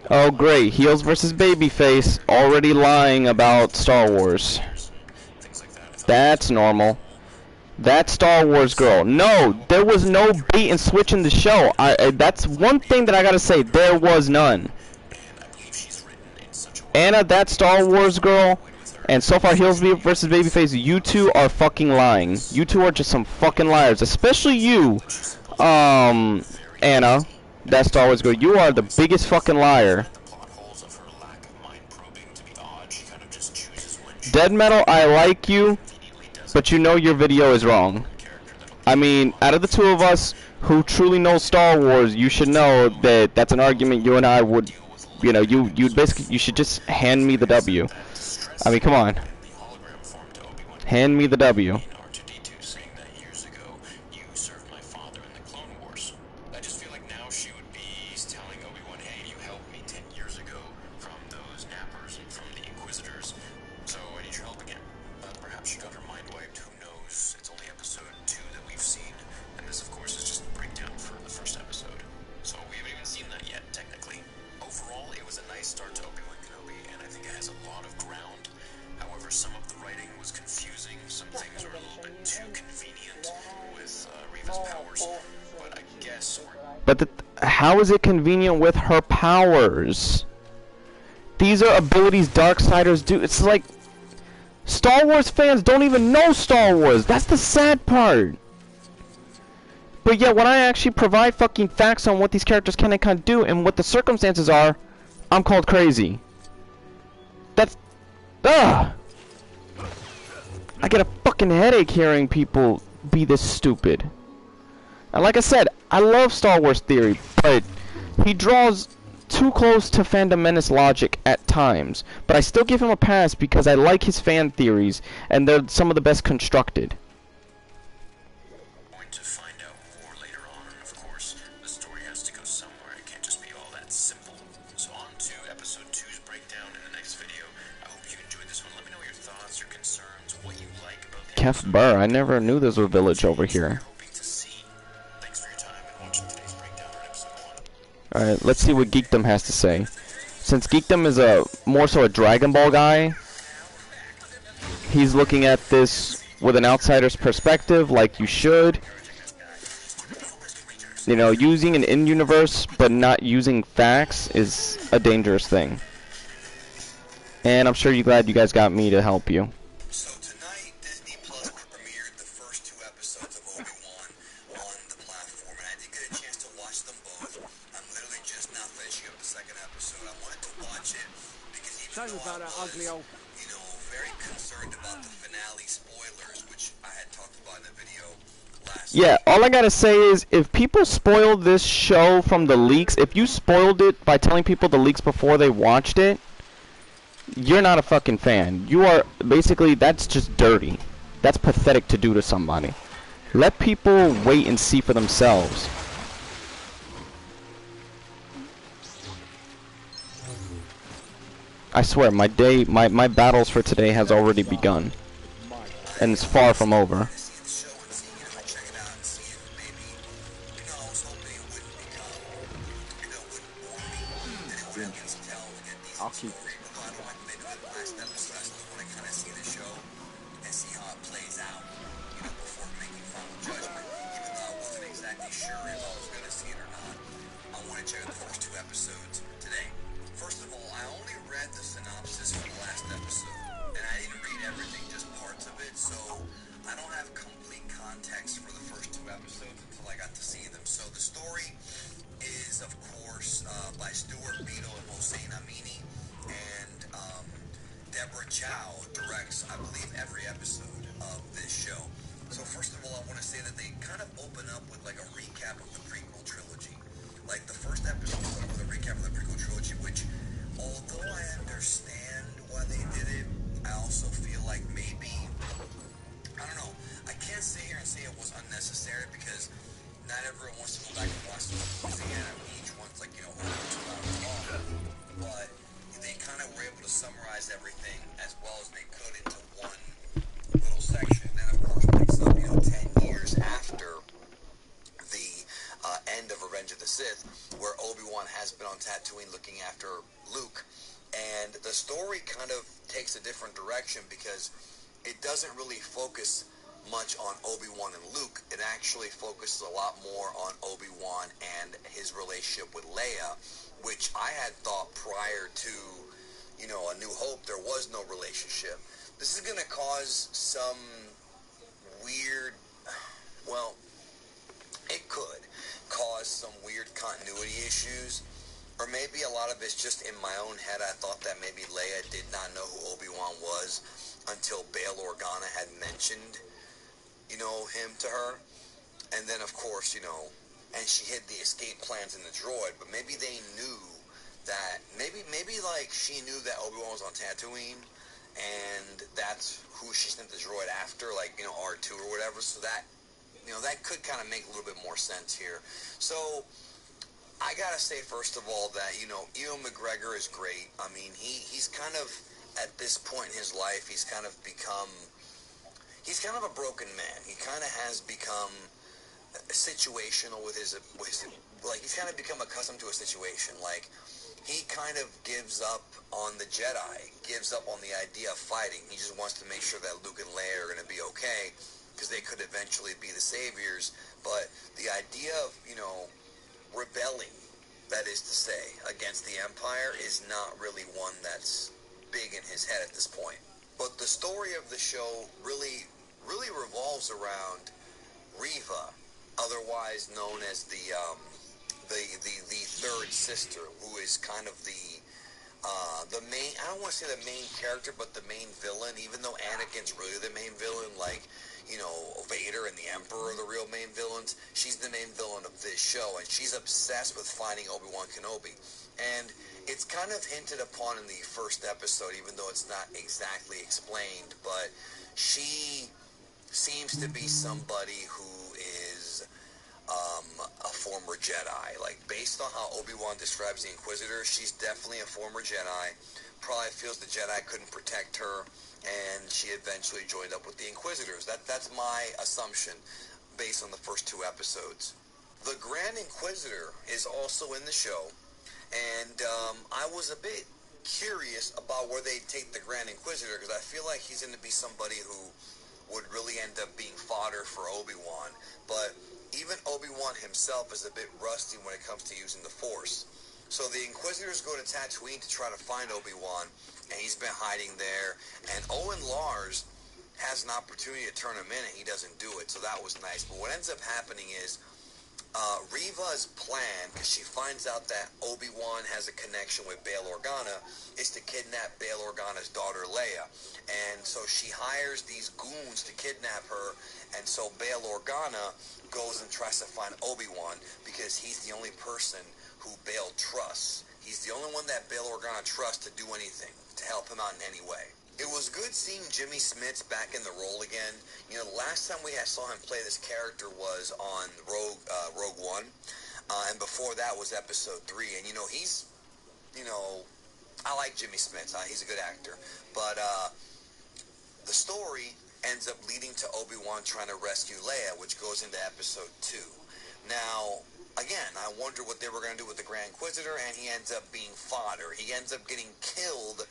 Oh great, heels versus babyface, already lying about Star Wars. That's normal. That Star Wars girl. No, there was no bait and switch in the show. That's one thing that I gotta say, there was none. Anna, that Star Wars girl, and so far heels versus babyface, you two are fucking lying. You two are just some fucking liars, especially you, Anna. That Star Wars girl, you are the biggest fucking liar. Dead Metal, I like you, but you know your video is wrong. I mean, out of the two of us who truly know Star Wars, you should know that that's an argument you and I would, you know, you'd basically, you should just hand me the W. I mean, come on. In the hologram form to Obi-Wan Hand me the W. in R2-D2, saying that years ago you served my father in the Clone Wars. I just feel like now she would be telling Obi-Wan, hey, you helped me 10 years ago from those nappers and from the Inquisitors, so I need your help again. Perhaps she got her mind wiped, who knows? It's only episode 2 that we've seen, and this, of course, is just a breakdown for the first episode. So we haven't even seen that yet, technically. Overall, it was a nice start to Obi-Wan Kenobi, and I think it has a lot of ground. However, some of the writing was confusing, some things were a little bit too convenient with Reva's powers, but I guess But how is it convenient with her powers? These are abilities Darksiders do. It's like Star Wars fans don't even know Star Wars. That's the sad part. But yet, when I actually provide fucking facts on what these characters can and can't do and what the circumstances are, I'm called crazy. That's... Ugh! I get a fucking headache hearing people be this stupid. And like I said, I love Star Wars theory, but he draws too close to Phantom Menace logic at times. But I still give him a pass because I like his fan theories, and they're some of the best constructed. going to find out more later on, and of course, the story has to go somewhere. It can't just be all that simple. So on to episode 2's breakdown in the next video. I hope you enjoyed this one. Let me know your thoughts, your concerns, what you like about the Kef episode. Burr, I never knew there was a village over here. Hoping to see. Thanks for your time and watching today's breakdown on episode 1. Alright, let's see what Geekdom has to say. Since Geekdom is more so a Dragon Ball guy, he's looking at this with an outsider's perspective, like you should. You know, using an in-universe but not using facts is a dangerous thing. And I'm sure you're glad you guys got me to help you. So tonight, Disney Plus premiered the first 2 episodes of Obi-Wan on the platform, and I did get a chance to watch them both. I'm literally just now finishing up the second episode. I wanted to watch it because even though I was, you know, very concerned about the finale spoilers, which I had talked about in the video last Yeah, week. all I gotta say is, if people spoil this show from the leaks, if you spoiled it by telling people the leaks before they watched it, you're not a fucking fan. You are, basically, that's just dirty. That's pathetic to do to somebody. Let people wait and see for themselves. I swear, my battles for today has already begun. And it's far from over. See the show and seeing it, if I check it out and see if maybe, you know, I was hoping it wouldn't become, you know, wouldn't bore me, and it would at least tell like a decent story. Although I don't like they do it in the last episode, I still want to kind of see the show and see how it plays out, you know, before making final judgment. Even though I wasn't exactly sure if I was going to see it or not, I want to check out the first 2 episodes today. First of all, I only read the synopsis for the last episode, and I didn't read everything, just parts of it, so I don't have complete context for the first 2 episodes until I got to see them. So the story is, of course, by Stuart Beadle and Hossein Amini, and Deborah Chow directs, I believe, every episode of this show. So first of all, I want to say that they kind of open up with like a recap of the prequel trilogy. Like the first episode started with a recap of the prequel trilogy, which, although I understand why they did it, I also feel like maybe, I don't know, I can't sit here and say it was unnecessary because not everyone wants to go back and watch the movies again. I mean, each one's like, you know, over 2 hours long, but they kind of were able to summarize everything as well as they could into one little section. And then, of course, picks up, you know, 10 years after the end of Revenge of the Sith, where Obi-Wan has been on Tatooine looking after Luke, and the story kind of takes a different direction because it doesn't really focus much on Obi-Wan and Luke. It actually focuses a lot more on Obi-Wan and his relationship with Leia, which I had thought prior to, you know, A New Hope, there was no relationship. This is going to cause some weird, well, it could cause some weird continuity issues, or maybe a lot of it's just in my own head. I thought that maybe Leia did not know who Obi-Wan was until Bail Organa had mentioned, you know, him to her. And then, of course, and she hid the escape plans in the droid, but maybe they knew that, maybe like she knew that Obi-Wan was on Tatooine, and that's who she sent the droid after, like, R2 or whatever, so that, that could kind of make a little bit more sense here. So, I gotta say, first of all, that, Ewan McGregor is great. I mean, he's kind of, at this point in his life, he's kind of a broken man. He kind of has become situational with his, like, he's kind of become accustomed to a situation. Like, he kind of gives up on the Jedi, gives up on the idea of fighting. He just wants to make sure that Luke and Leia are going to be okay, because they could eventually be the saviors. But the idea of, rebelling, that is to say, against the Empire is not really one that's big in his head at this point. But the story of the show really revolves around Reva, otherwise known as the third sister, who is kind of the main, I don't want to say the main character, but the main villain, even though Anakin's really the main villain, like, Vader and the Emperor are the real main villains. She's the main villain of this show, and she's obsessed with finding Obi-Wan Kenobi. And it's kind of hinted upon in the first episode, even though it's not exactly explained, but she seems to be somebody who is a former Jedi. Like, based on how Obi-Wan describes the Inquisitor, she's definitely a former Jedi. Probably feels the Jedi couldn't protect her, and she eventually joined up with the Inquisitors. That's my assumption, based on the first 2 episodes. The Grand Inquisitor is also in the show, and I was a bit curious about where they take the Grand Inquisitor, because I feel like he's going to be somebody who would really end up being fodder for Obi-Wan. But even Obi-Wan himself is a bit rusty when it comes to using the Force. So the Inquisitors go to Tatooine to try to find Obi-Wan, and he's been hiding there. And Owen Lars has an opportunity to turn him in, and he doesn't do it, so that was nice. But what ends up happening is Reva's plan, because she finds out that Obi-Wan has a connection with Bail Organa, is to kidnap Bail Organa's daughter Leia. And so she hires these goons to kidnap her, and so Bail Organa goes and tries to find Obi-Wan, because he's the only person who Bail trusts. He's the only one that Bail Organa trusts to do anything, to help him out in any way. It was good seeing Jimmy Smits back in the role again. The last time we saw him play this character was on Rogue One, and before that was Episode 3. And he's, I like Jimmy Smits. He's a good actor, but the story ends up leading to Obi-Wan trying to rescue Leia, which goes into Episode 2. Now, again, I wonder what they were going to do with the Grand Inquisitor, and he ends up being fodder. He ends up getting killed.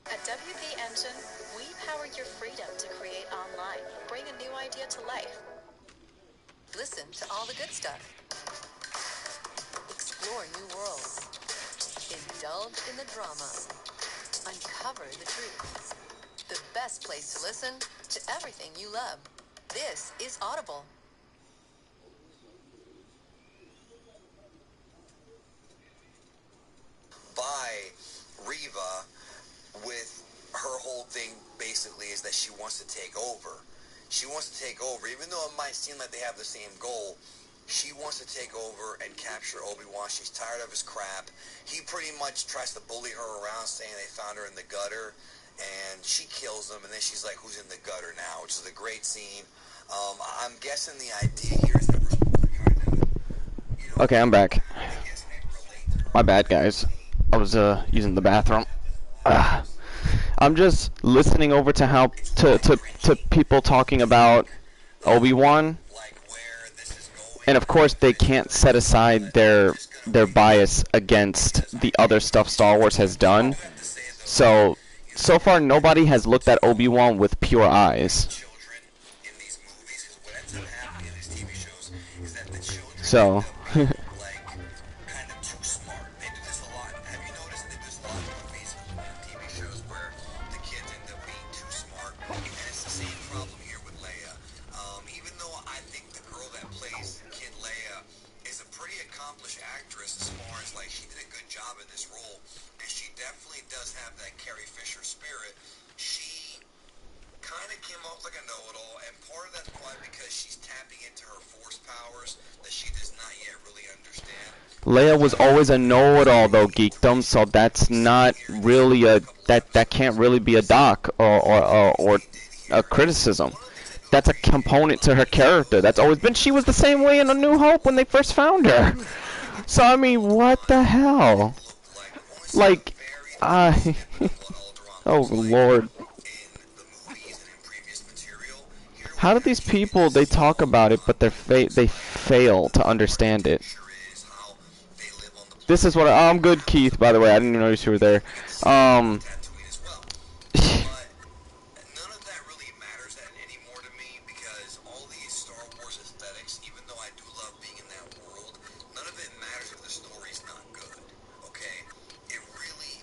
At WP Engine, we power your freedom to create online. Bring a new idea to life. Listen to all the good stuff. Explore new worlds. Indulge in the drama. Uncover the truth. The best place to listen to everything you love. This is Audible. By Reva, with her whole thing basically is that she wants to take over. She wants to take over, even though it might seem like they have the same goal. She wants to take over and capture Obi-Wan. She's tired of his crap. He pretty much tries to bully her around, saying they found her in the gutter, and she kills him, and then she's like, who's in the gutter now? Which is a great scene. I'm guessing the idea here is that we're kind of, Okay, I'm back. My bad, guys. I was using the bathroom. I'm just listening over to how to people talking about Obi-Wan, and of course they can't set aside their bias against the other stuff Star Wars has done. So far nobody has looked at Obi-Wan with pure eyes. So came off like a know-it-all, and part of that's why, because she's tapping into her Force that she does not yet really understand. Leia was always a know-it-all though, geekdom, so that's not really a that can't really be a doc or a criticism. That's a component to her character. That's always been. She was the same way in A New Hope when they first found her. So I mean, what the hell? Like, I. Oh Lord. How do these people, they talk about it, but they fail to understand it? This is what I'm good, Keith. By the way, I didn't even notice you were there. None of that really matters anymore to me, because all these Star Wars aesthetics, even though I do love being in that world, none of it matters if the story's not good. Okay? It really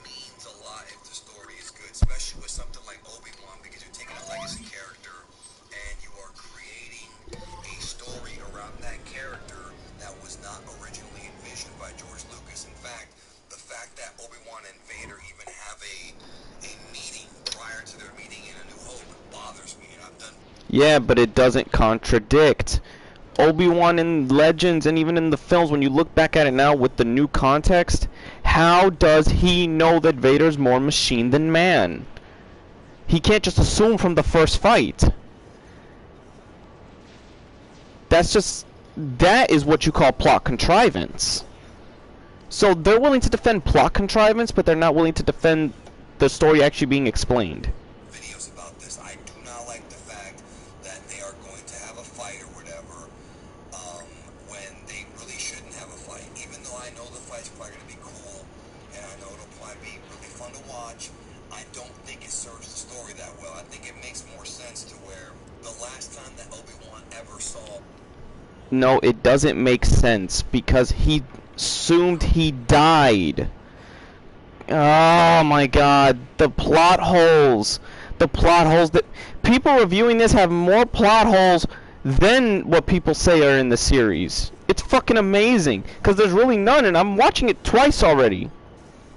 means a lot if the story is good, especially with something like Obi-Wan, because you're taking a legacy character and you are creating a story around that character that was not originally envisioned by George Lucas. In fact, the fact that Obi-Wan and Vader even have a meeting prior to their meeting in A New Hope bothers me, and I'm done. Yeah, but it doesn't contradict. Obi-Wan in Legends and even in the films, when you look back at it now with the new context, how does he know that Vader's more machine than man? He can't just assume from the first fight. That is what you call plot contrivance. So they're willing to defend plot contrivance, but they're not willing to defend the story actually being explained. Videos about this. I do not like the fact that they are going to have a fight or whatever, when they really shouldn't have a fight. Even though I know the fight's probably going to be cool, and I know it'll probably be really fun to watch, I don't think it serves the story that well. I think it makes more sense to where the last time that Obi-Wan ever saw... No, it doesn't make sense, because he assumed he died. Oh my god, the plot holes. The plot holes that people reviewing this have more plot holes than what people say are in the series. It's fucking amazing, because there's really none, and I'm watching it twice already.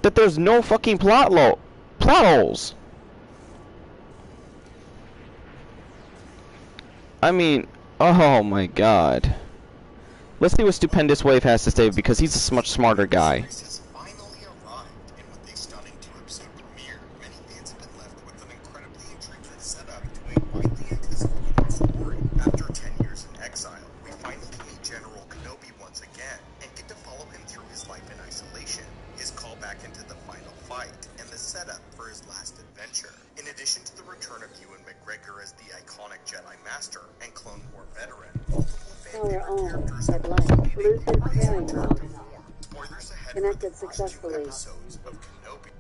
That there's no fucking plot holes. I mean, oh my god. Let's see what Stupendous Wave has to say, because he's a much smarter guy. Finally arrived, and with a stunning two-episode premiere, many fans have been left with an incredibly intriguing setup to a widely anticipated story. After 10 years in exile, we finally meet General Kenobi once again, and get to follow him through his life in isolation, his call back into the final fight, and the setup for his last adventure. In addition to the return of Ewan McGregor as the iconic Jedi Master and Clone War veteran, multiple fan-favorite characters have also made a glorious return to form. Spoilers ahead for the first 2 episodes of Kenobi.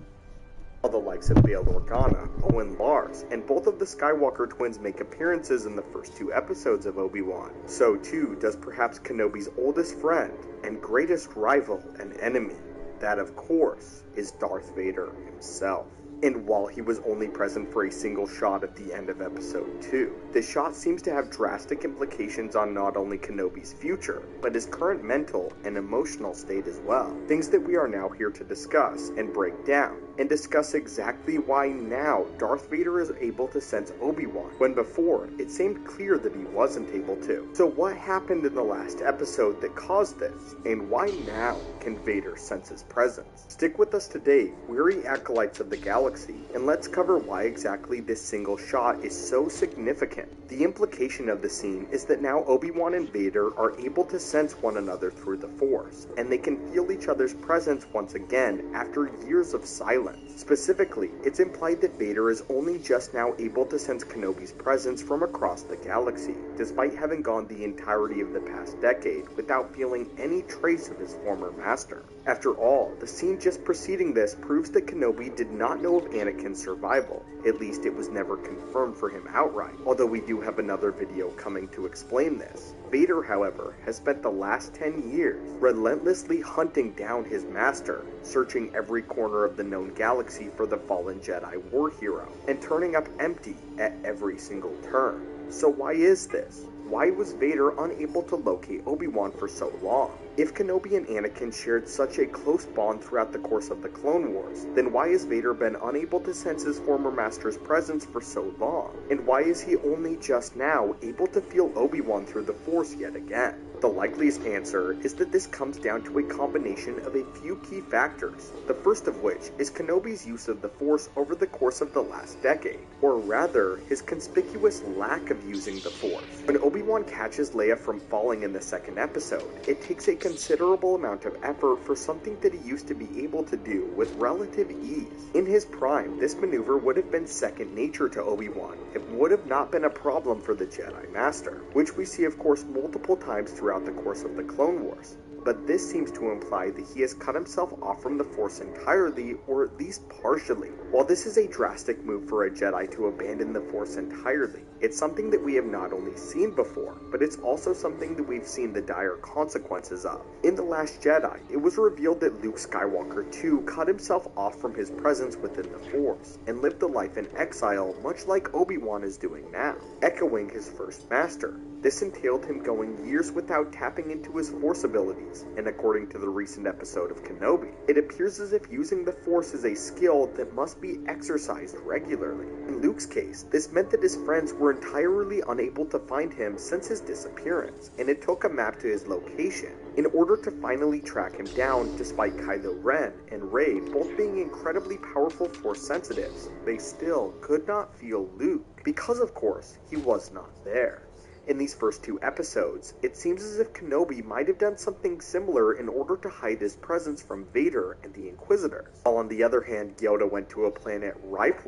The likes of Bail Organa, Owen Lars, and both of the Skywalker twins make appearances in the first 2 episodes of Obi-Wan. So too does perhaps Kenobi's oldest friend and greatest rival and enemy. That, of course, is Darth Vader himself. And while he was only present for a single shot at the end of episode 2, this shot seems to have drastic implications on not only Kenobi's future, but his current mental and emotional state as well. Things that we are now here to discuss and break down, and discuss exactly why now Darth Vader is able to sense Obi-Wan, when before it seemed clear that he wasn't able to. So what happened in the last episode that caused this, and why now can Vader sense his presence? Stick with us today, weary acolytes of the galaxy, and let's cover why exactly this single shot is so significant. The implication of the scene is that now Obi-Wan and Vader are able to sense one another through the Force, and they can feel each other's presence once again after years of silence. Specifically, it's implied that Vader is only just now able to sense Kenobi's presence from across the galaxy, despite having gone the entirety of the past decade without feeling any trace of his former master. After all, the scene just preceding this proves that Kenobi did not know of Anakin's survival. At least it was never confirmed for him outright, although we do have another video coming to explain this. Vader, however, has spent the last 10 years relentlessly hunting down his master, searching every corner of the known galaxy for the fallen Jedi war hero, and turning up empty at every single turn. So why is this? Why was Vader unable to locate Obi-Wan for so long? If Kenobi and Anakin shared such a close bond throughout the course of the Clone Wars, then why has Vader been unable to sense his former master's presence for so long? And why is he only just now able to feel Obi-Wan through the Force yet again? The likeliest answer is that this comes down to a combination of a few key factors, the first of which is Kenobi's use of the Force over the course of the last decade, or rather, his conspicuous lack of using the Force. When Obi-Wan catches Leia from falling in the second episode, it takes a considerable amount of effort for something that he used to be able to do with relative ease. In his prime, this maneuver would have been second nature to Obi-Wan. It would have not been a problem for the Jedi Master, which we see of course multiple times throughout the course of the Clone Wars. But this seems to imply that he has cut himself off from the Force entirely, or at least partially. While this is a drastic move for a Jedi to abandon the Force entirely, it's something that we have not only seen before, but it's also something that we've seen the dire consequences of. In The Last Jedi, it was revealed that Luke Skywalker too cut himself off from his presence within the Force, and lived a life in exile much like Obi-Wan is doing now, echoing his first master. This entailed him going years without tapping into his Force abilities, and according to the recent episode of Kenobi, it appears as if using the Force is a skill that must be exercised regularly. In Luke's case, this meant that his friends were entirely unable to find him since his disappearance, and it took a map to his location in order to finally track him down. Despite Kylo Ren and Rey both being incredibly powerful Force sensitives, they still could not feel Luke, because of course, he was not there. In these first two episodes, it seems as if Kenobi might have done something similar in order to hide his presence from Vader and the Inquisitors. While on the other hand, Yoda went to a planet ripe...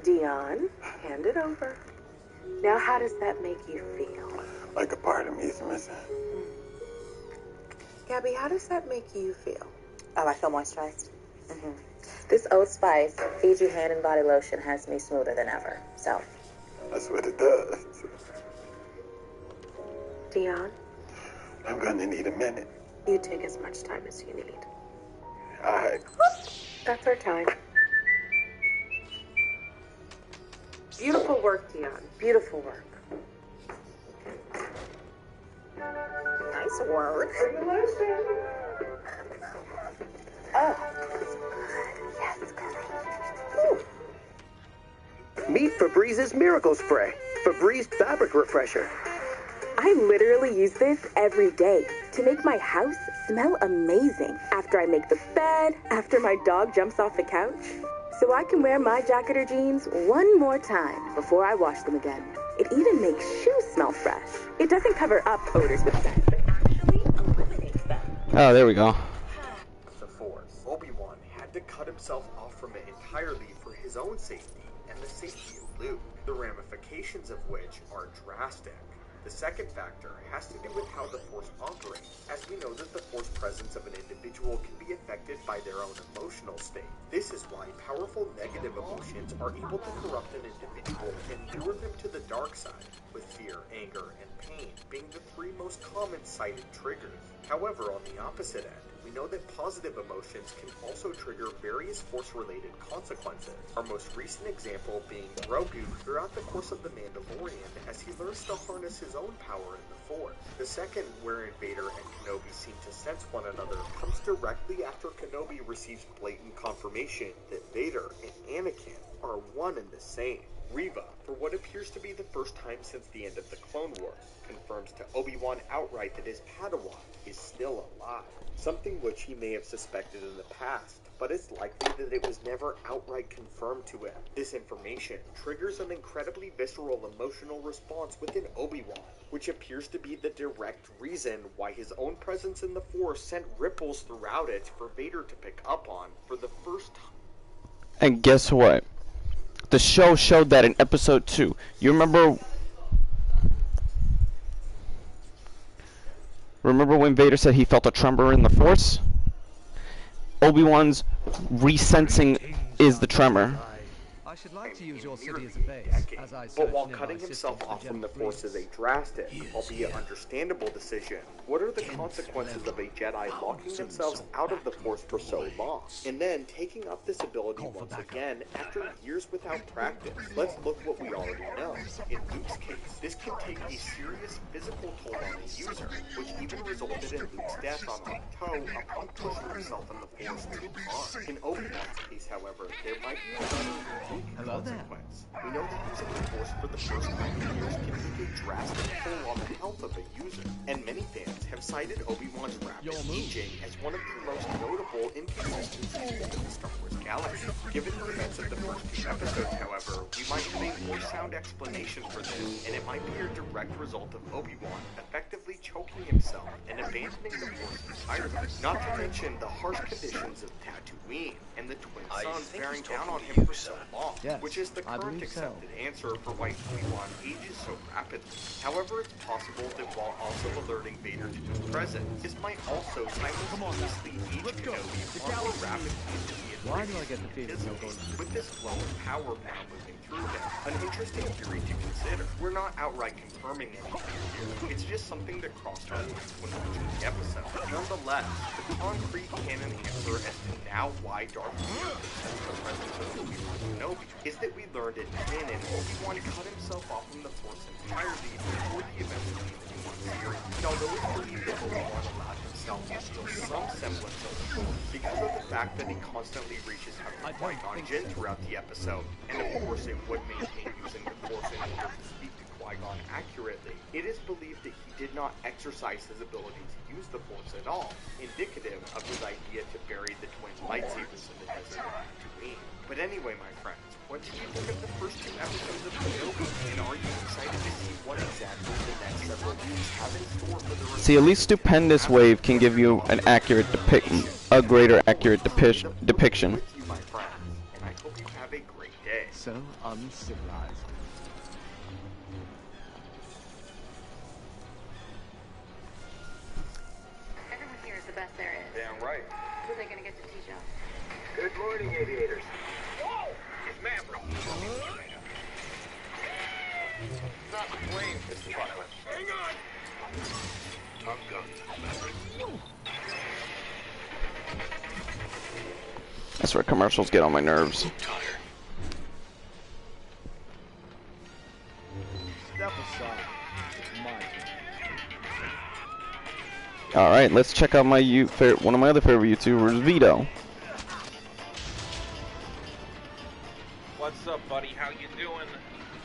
Dion, hand it over. Now how does that make you feel? Like a part of me is missing. Gabby, how does that make you feel? Oh, I feel moisturized. This Old Spice Fiji hand and body lotion has me smoother than ever, so. That's what it does. Dion? I'm gonna need a minute. You take as much time as you need. Alright. That's our time. Beautiful work, Dion. Beautiful work. Nice work. Oh. Yes, girl. Meet Febrez's Miracle Spray. Febreze Fabric Refresher. I literally use this every day to make my house smell amazing. After I make the bed, after my dog jumps off the couch. So I can wear my jacket or jeans one more time before I wash them again. It even makes shoes smell fresh. It doesn't cover up odors with scent, but actually eliminates them. Oh, there we go. The Force. Obi-Wan had to cut himself off from it entirely for his own safety and the safety of Luke, the ramifications of which are drastic. The second factor has to do with how the Force operates, as we know that the Force presence of an individual can be affected by their own emotional state. This is why powerful negative emotions are able to corrupt an individual and lure them to the dark side, with fear, anger, and pain being the three most common cited triggers. However, on the opposite end, we know that positive emotions can also trigger various Force-related consequences. Our most recent example being Grogu throughout the course of The Mandalorian as he learns to harness his own power in the Force. The second, wherein Vader and Kenobi seem to sense one another, comes directly after Kenobi receives blatant confirmation that Vader and Anakin are one and the same. Reva, for what appears to be the first time since the end of the Clone Wars, confirms to Obi-Wan outright that his Padawan is still alive, something which he may have suspected in the past, but it's likely that it was never outright confirmed to him. This information triggers an incredibly visceral emotional response within Obi-Wan, which appears to be the direct reason why his own presence in the Force sent ripples throughout it for Vader to pick up on for the first time. And guess what? The show showed that in episode 2. You remember when Vader said he felt a tremor in the Force? Obi-Wan's resensing is the tremor. I should like to use your city as a base, as I but while cutting himself off from the Force is a drastic, albeit understandable decision, what are the consequences of a Jedi locking themselves out of the Force for so long, and then taking up this ability once again after years without practice? Let's look what we already know. In Luke's case, this can take a serious physical toll on the user, which even resulted in Luke's death on Ahch-To upon pushing himself in the Force too far. In Obi-Wan's case, however, there might be another immediate Hello there. consequence. We know that using the Force for the first time in years can take a drastic toll on the health of a user, and many fans have cited Obi-Wan's rapid aging as one of the most notable inconsistencies within the Star Wars galaxy. Given the events of the first 2 episodes, however, we might have a more sound explanation for this, and it might be a direct result of Obi-Wan effectively choking himself and abandoning the Force entirely. Not to mention the harsh conditions of Tatooine and the twin sons bearing down on him for so long, which is the current accepted answer for why Obi-Wan ages so rapidly. However, it's possible that while also alerting Vader to his presence, this might also simultaneously age Kenobi far more rapidly than he had previously anticipated, with this flow of power now moving through him. An interesting theory to consider. We're not outright confirming anything here. It's just something that crossed our minds when watching the episode. Nonetheless, the concrete canon answer as to now why Darth Vader possessed the presence of Obi-Wan Kenobi is that we learned in canon Obi-Wan cut himself off from the Force entirely before the events of the Obi-Wan series. And although it's believed that Obi-Wan allowed himself to feel some semblance of the Force because of the fact that he constantly reaches out to Qui-Gon Jinn throughout the episode, and of course it would maintain using the Force in order to speak to Qui-Gon accurately, it is believed that he did not exercise his ability to use the Force at all, indicative of his idea to bury the twin lightsabers in the desert of Tatooine. But anyway, my friends, what do you think of the first 2 episodes of Kenobi, and are you excited to see what exactly the next several weeks have in store for the rest? See, at least Stupendous Wave can give you an accurate a greater accurate depiction. With you, my friends, and I hope you have a great day. So uncivilized. Everyone here is the best there is. Damn right. Who are they gonna get to teach us? Good morning, aviators. Whoa! It's Maverick. It's not the plane, it's the pilot. Hang on! Top gun. That's where commercials get on my nerves. Step aside. It's mine. All right, let's check out my one of my other favorite YouTubers, Vito. What's up, buddy? How you doing?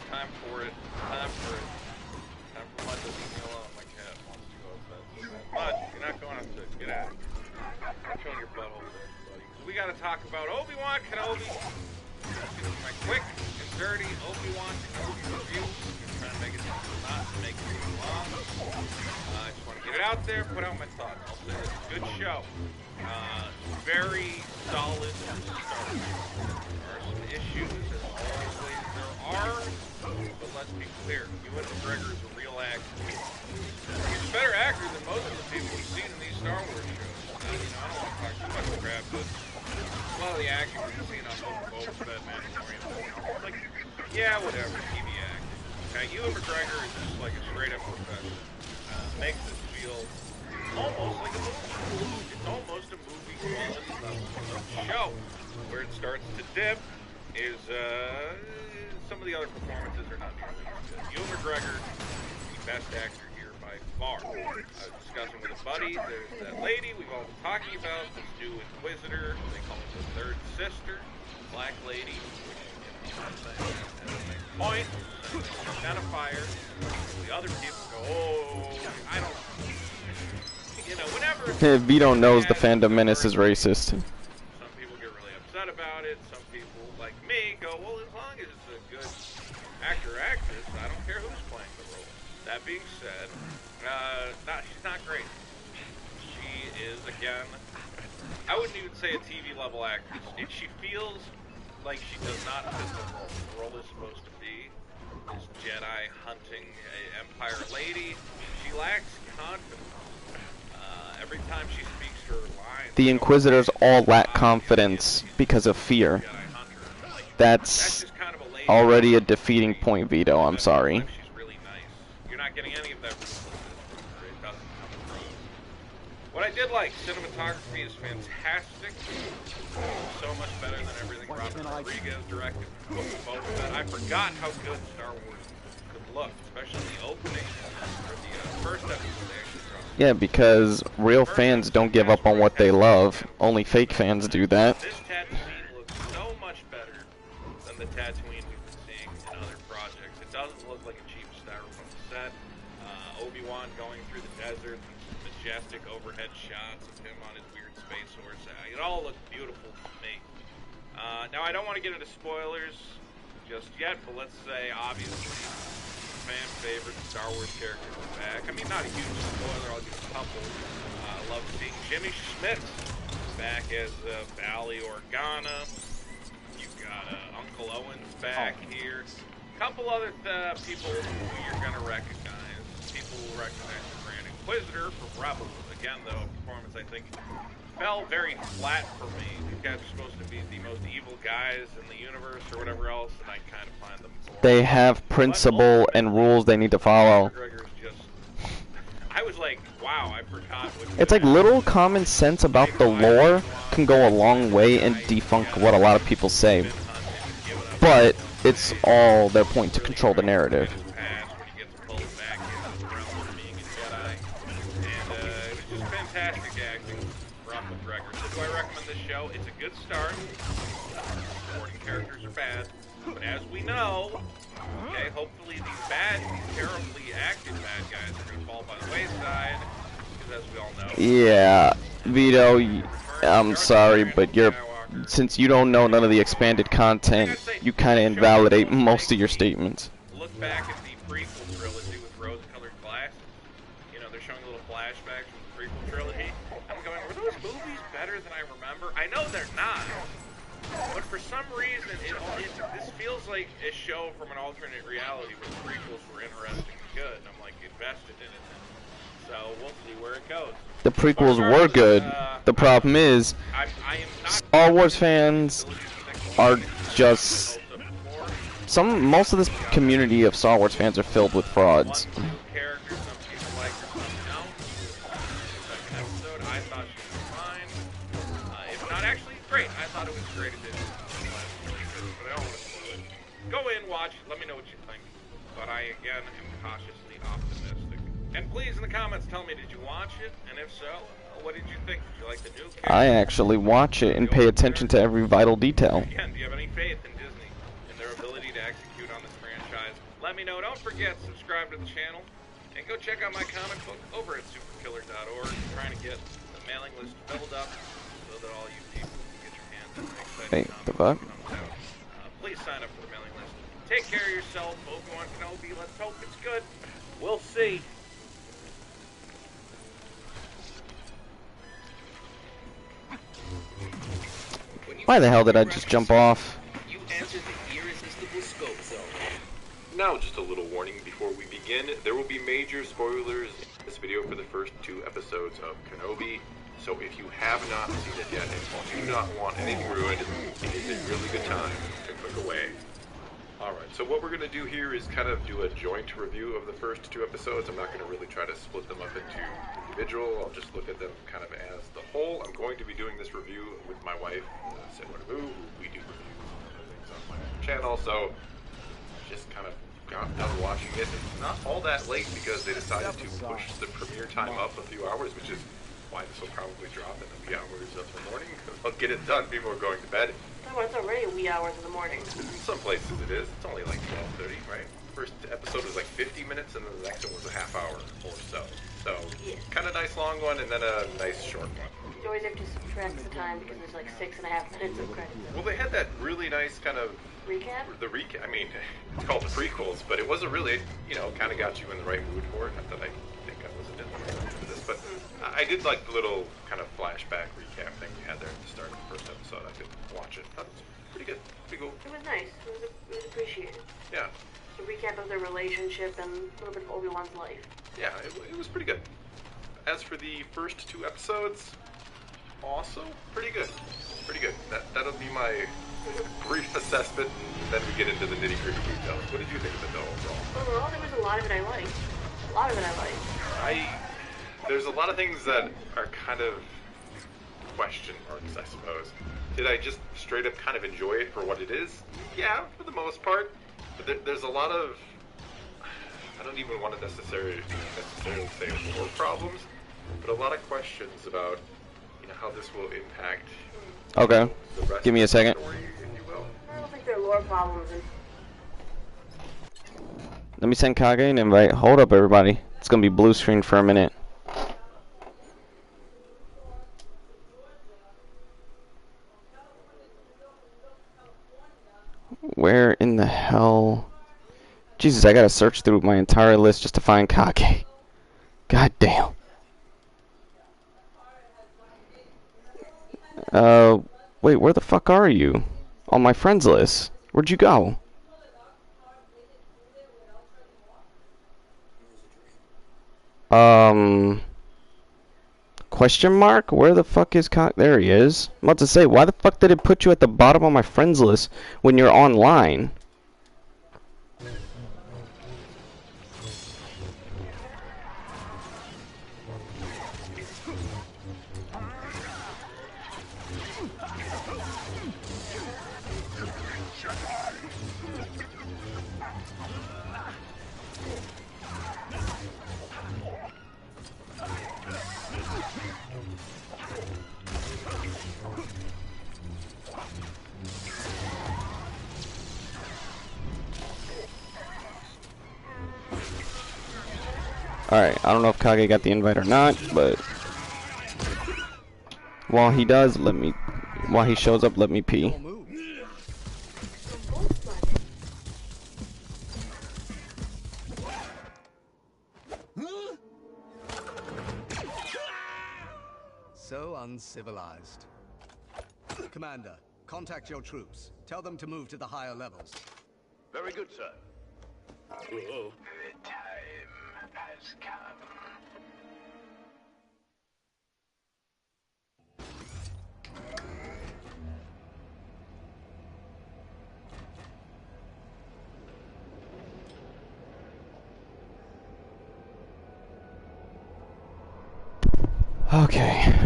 Time for it. Time for it. Time for Mud to leave me alone. My cat wants to go outside. Mud, you're not going outside. Get out. Show your butthole there, buddy. So we gotta talk about Obi-Wan Kenobi. This is my quick and dirty Obi-Wan Kenobi review. I'm trying to make it not make it too long. I just want to get it out there, put out my thoughts. I'll say it's a good show. Very solid start. There are some issues, as always there are, but let's be clear. Ewan McGregor is a real actor. He's a better actor than most of the people we've seen in these Star Wars shows. I don't want to talk too much crap, but a lot of the acting we've seen on Boba Fett, Mandalorian, like, yeah, whatever, TV acting. Okay, Ewan McGregor is just like a straight-up professional. Makes this feel almost like a movie. It's almost a movie quality level show. Where it starts to dip is some of the other performances are not nearly as good. Ewan McGregor, the best actor here by far. I was discussing with a buddy. There's that lady we've all been talking about, this new Inquisitor. They call it the third sister, Black Lady. Which, you know, that's a point. Identifier. The other people go, oh, I don't. You know, whenever. Vito knows the fandom menace is racist. Some people get really upset about it. Some people, like me, go, well, as long as it's a good actor or actress, I don't care who's playing the role. That being said, she's not great. She is, again, I wouldn't even say a TV level actress. She feels like she does not fit the role. The role is supposed to be this Jedi hunting Empire lady. She lacks confidence. Every time she speaks her lines, The Inquisitors all lack confidence because of fear. That's already a defeating point, Vito. I'm sorry. she's really nice. You're not getting any of that. It doesn't come across. What I did like, cinematography is fantastic. So much better than everything Robert Rodriguez directed. I forgot how good Star Wars could look, especially the opening for the first episode. Yeah, because real fans don't give up on what they love. Only fake fans do that. This Tatooine looks so much better than the Tatooine we've been seeing in other projects. It doesn't look like a cheap styrofoam set. Obi-Wan going through the desert, majestic overhead shots of him on his weird space horse. It all looked beautiful to me. Now, I don't want to get into spoilers just yet, but let's say, obviously, fan favorite Star Wars characters are back. I mean, not a huge spoiler, I'll give a couple. I love seeing Jimmy Schmidt back as Valley Organa. You've got Uncle Owen's back here. A couple other people who you're going to recognize. People will recognize the Grand Inquisitor from Rebels. Again, though, performance, I think, fell very flat for me. These guys are supposed to be the most evil guys in the universe or whatever else, and I kind of find them boring. They have principle and rules they need to follow. I was like, wow, I forgot what It's like little common sense about the lore can go a long way and debunk what a lot of people say. But it's all their point to control the narrative. Fantastic acting from McGregor. So do I recommend this show? It's a good start. Supporting characters are bad, but as we know, okay, hopefully these terribly acted bad guys are going to fall by the wayside, because as we all know... Yeah, Vito, I'm sorry, but since you don't know none of the expanded content, you kind of invalidate most of your statements. Look back at the prequel trilogy with rose-colored glasses. You know, they're showing little flashbacks from the prequel trilogy. I'm going, were those movies better than I remember? I know they're not, but for some reason, this feels like a show from an alternate reality where the prequels were interesting and good, and I'm like invested in it. So we'll see where it goes. The prequels were good. The problem is, Star Wars fans are just most of this community of Star Wars fans are filled with frauds. Great. I thought it was great addition. But I don't want to spoil it. Go in, watch it. Let me know what you think. But I, again, am cautiously optimistic. And please, in the comments, tell me, did you watch it? And if so, what did you think? Did you like the new character? I actually watch it and pay attention to every vital detail. Again, do you have any faith in Disney and their ability to execute on this franchise? Let me know. Don't forget, subscribe to the channel. And go check out my comic book over at superkiller.org. I'm trying to get the mailing list filled up so that all you people Hey, the fuck? Please sign up for the mailing list. Take care of yourself. Obi-Wan Kenobi. Let's hope it's good. We'll see. Why the hell did I just jump off? You entered the irresistible scope zone. Now, just a little warning before we begin. There will be major spoilers in this video for the first 2 episodes of Kenobi. So if you have not seen it yet and do not want anything ruined, it is a really good time to click away. Alright, so what we're going to do here is kind of do a joint review of the first 2 episodes. I'm not going to really try to split them up into individual. I'll just look at them kind of as the whole. I'm going to be doing this review with my wife, Sarah Who we do reviews of things on my channel, so just kind of got done watching it. It's not all that late because they decided to push the premiere time up a few hours, which is why this will probably drop in the wee hours of the morning, because I'll get it done before going to bed. Oh, it's already wee hours in the morning. In some places it is. It's only like 12:30, right? First episode was like 50 minutes, and then the next one was a half hour or so. So, kind of nice long one, and then a nice short one. You always have to subtract the time because there's like 6.5 minutes of credits. Well, they had that really nice kind of recap? The recap, I mean, it's called the prequels, but it wasn't really, you know, kind of got you in the right mood for it. Not that I think I wasn't in the right mood for this, but I did like the little kind of flashback recap thing we had there at the start of the first episode. I could watch it. That was pretty good. Pretty cool. It was nice. It was appreciated. Yeah. A recap of their relationship and a little bit of Obi-Wan's life. Yeah, it was pretty good. As for the first 2 episodes, also pretty good. Pretty good. That'll be my brief assessment, and then we get into the nitty-gritty details. What did you think of it, though, overall? Overall, there was a lot of it I liked. A lot of it I liked. There's a lot of things that are kind of question marks, I suppose. Did I just straight up kind of enjoy it for what it is? Yeah, for the most part. But there's a lot of, I don't even want to necessarily say more problems, but a lot of questions about, you know, how this will impact. Okay. Give me a second. I don't think they're your problems. And Let me send Kage an invite. Hold up, everybody. It's gonna be blue screen for a minute. Where in the hell? Jesus, I gotta search through my entire list just to find Kage. God damn. Wait, where the fuck are you? On my friends list. Where'd you go? Question mark? Where the fuck is There he is. I'm about to say, why the fuck did it put you at the bottom of my friends list when you're online? Alright, I don't know if Kage got the invite or not, but while he does, while he shows up, let me pee. So uncivilized. Commander, contact your troops. Tell them to move to the higher levels. Very good, sir. The time has come. Okay.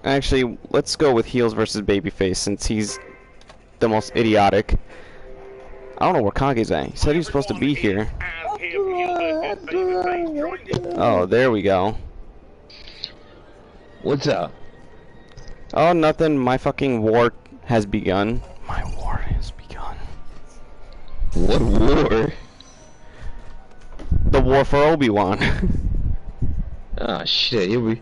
Actually, let's go with heels versus babyface since he's the most idiotic. I don't know where Kage's at. He said he was supposed to be here. Oh, there we go. What's up? Oh, nothing. My fucking war has begun. My war has begun. What war? The war for Obi-Wan. Ah, shit, here we...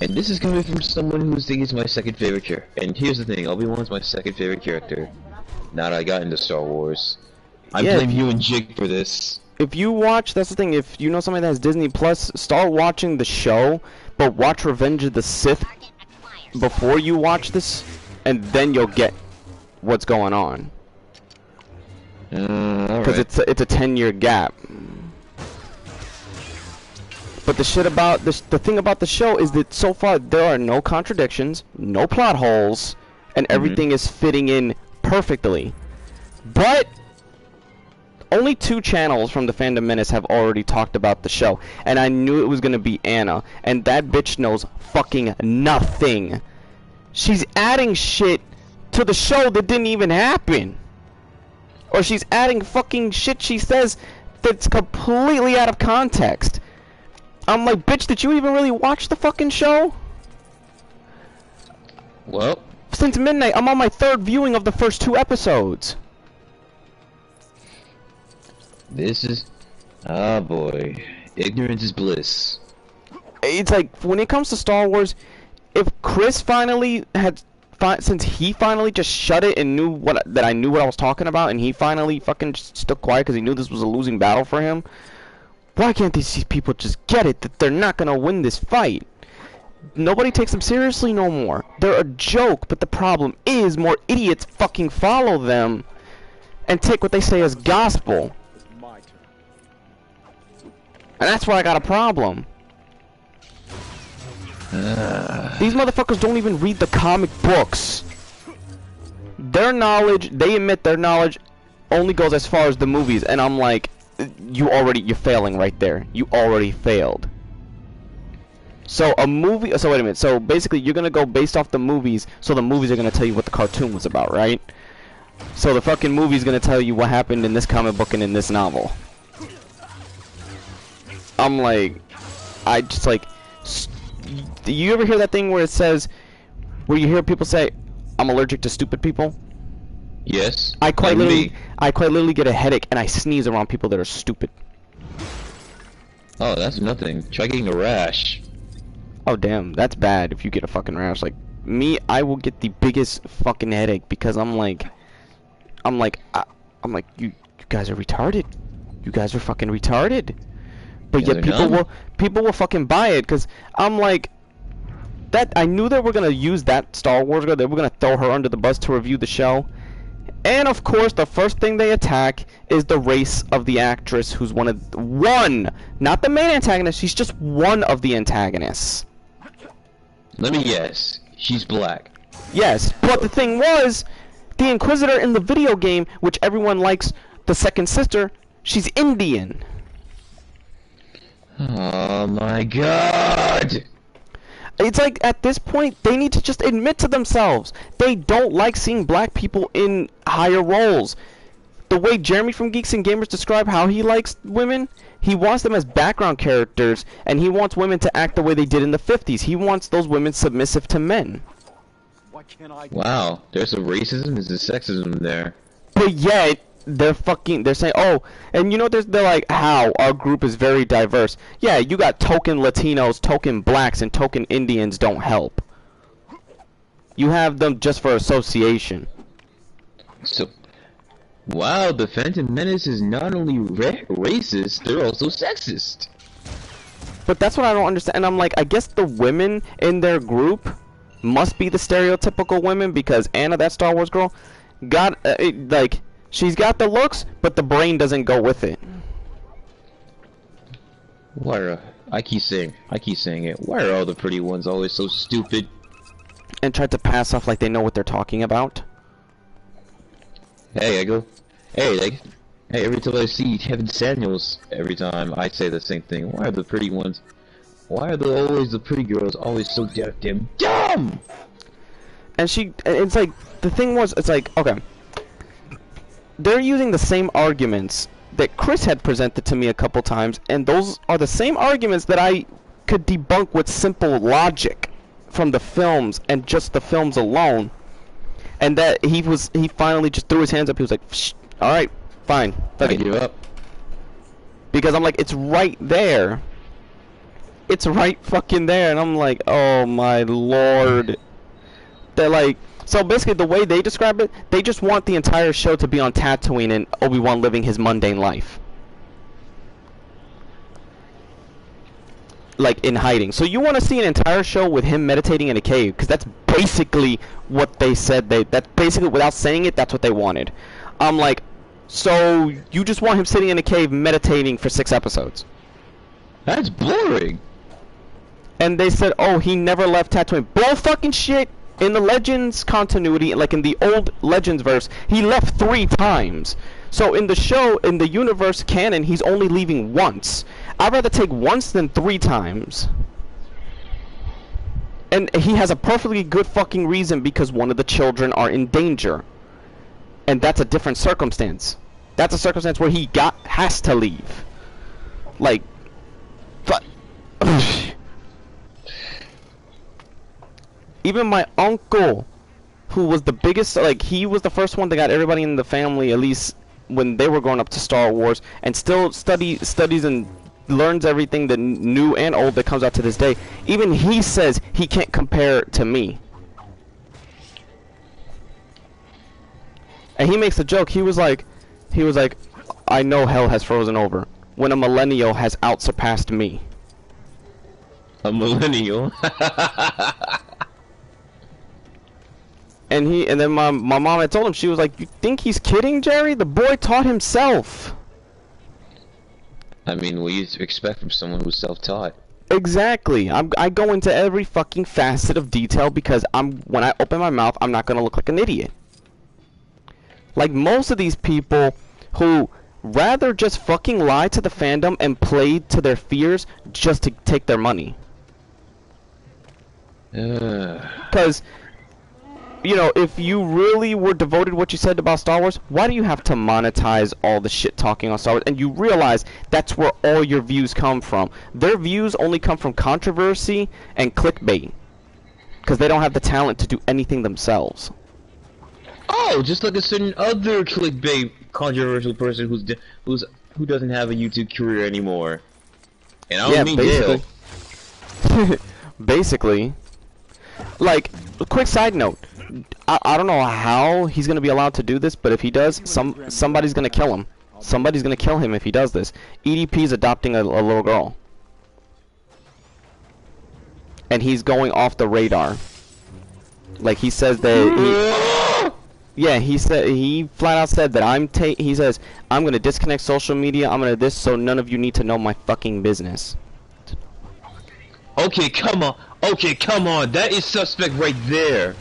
And this is coming from someone who thinks he's my second favorite character. And here's the thing, Obi-Wan's my second favorite character. Now that I got into Star Wars. I blame you and Jake for this. If you watch, that's the thing, if you know somebody that has Disney Plus, start watching the show, but watch Revenge of the Sith before you watch this, and then you'll get what's going on. Because it's a 10-year gap. But the shit about this, the thing about the show is that so far there are no contradictions, no plot holes, and everything is fitting in perfectly. But only 2 channels from the Fandom Menace have already talked about the show, and I knew it was gonna be Anna, and that bitch knows fucking nothing. She's adding shit to the show that didn't even happen. Or she's adding fucking shit she says that's completely out of context. I'm like, bitch, did you even really watch the fucking show? Well, since midnight, I'm on my 3rd viewing of the first 2 episodes. This is... Ah, boy. Ignorance is bliss. It's like, when it comes to Star Wars, if Chris finally had, since he finally just shut it and knew that I knew what I was talking about, and he finally fucking just stuck quiet because he knew this was a losing battle for him. Why can't these people just get it that they're not gonna win this fight? Nobody takes them seriously no more. They're a joke, but the problem is more idiots fucking follow them and take what they say as gospel. And that's where I got a problem. These motherfuckers don't even read the comic books. Their knowledge, they admit their knowledge only goes as far as the movies, and I'm like, you're failing right there. You already failed. So a movie, so wait a minute, so basically you're gonna go based off the movies, so the movies are gonna tell you what the cartoon was about, right? So the fucking movie's gonna tell you what happened in this comic book and in this novel. I'm like, I just like, do you ever hear that thing where it says, where you hear people say, I'm allergic to stupid people? Yes. I quite literally get a headache and I sneeze around people that are stupid. Oh, that's nothing. Try getting a rash. Oh damn, that's bad if you get a fucking rash. Like me, I will get the biggest fucking headache because I'm like, you guys are retarded. You guys are fucking retarded. But yet people will fucking buy it because I'm like, that I knew they were gonna use that Star Wars girl. They were gonna throw her under the bus to review the show. And of course, the first thing they attack is the race of the actress, who's not the main antagonist. She's just one of the antagonists. Let me guess. She's black. Yes, but the thing was, the Inquisitor in the video game, which everyone likes, the second sister, she's Indian. Oh my god! It's like, at this point, they need to just admit to themselves. They don't like seeing black people in higher roles. The way Jeremy from Geeks and Gamers described how he likes women, he wants them as background characters, and he wants women to act the way they did in the 50s. He wants those women submissive to men. Wow, there's some racism, there's some sexism there. But yet, they're saying, oh, and you know, they're like, how our group is very diverse. Yeah, you got token Latinos, token blacks, and token Indians don't help. You have them just for association. So, wow, the Phantom Menace is not only racist, they're also sexist. But that's what I don't understand. And I'm like, I guess the women in their group must be the stereotypical women, because Anna, that Star Wars girl, got, like, she's got the looks, but the brain doesn't go with it. I keep saying it. Why are all the pretty ones always so stupid? And try to pass off like they know what they're talking about. Hey, every time I see Kevin Samuels, every time I say the same thing. Why are the pretty ones? Why are always the pretty girls always so damn dumb? And it's like, the thing was, it's like, okay, they're using the same arguments that Chris had presented to me a couple times, and those are the same arguments that I could debunk with simple logic from the films and just the films alone. And that he finally just threw his hands up. He was like, all right, fine, fuck it. Give up. Because I'm like, it's right there. It's right fucking there, and I'm like, oh my lord. They're like, so basically the way they describe it, they just want the entire show to be on Tatooine and Obi-Wan living his mundane life. Like, in hiding. So you want to see an entire show with him meditating in a cave, because that's basically what they said. That's basically, without saying it, that's what they wanted. I'm like, so you just want him sitting in a cave meditating for 6 episodes? That's boring. And they said, oh, he never left Tatooine. Bull fucking shit. In the Legends continuity, like in the old Legends verse, he left 3 times. So in the show, in the universe canon, he's only leaving once. I'd rather take once than 3 times. And he has a perfectly good fucking reason, because one of the children are in danger. And that's a different circumstance. That's a circumstance where he has to leave. Like, but even my uncle, who was the biggest, like, he was the first one that got everybody in the family, at least when they were growing up, to Star Wars, and still studies and learns everything that new and old that comes out to this day. Even he says he can't compare to me. And he makes a joke. He was like, I know hell has frozen over when a millennial has outsurpassed me. A millennial. And then my mom had told him, she was like, you think he's kidding, Jerry? The boy taught himself. I mean, what do you expect from someone who's self-taught? Exactly. I go into every fucking facet of detail because when I open my mouth, I'm not gonna look like an idiot. Like most of these people who rather just fucking lie to the fandom and play to their fears just to take their money. Because, you know, if you really were devoted to what you said about Star Wars, why do you have to monetize all the shit talking on Star Wars? And you realize that's where all your views come from. Their views only come from controversy and clickbait. Because they don't have the talent to do anything themselves. Oh, just like a certain other clickbait controversial person who doesn't have a YouTube career anymore. And I don't mean basically. Basically. Like, a quick side note. I don't know how he's gonna be allowed to do this, but if he does, somebody's gonna kill him. Somebody's gonna kill him if he does this. EDP's adopting a little girl. And he's going off the radar. Like, he says that he flat out said that he says, I'm gonna disconnect social media, I'm gonna this, so none of you need to know my fucking business. Okay, come on. Okay, come on. That is suspect right there.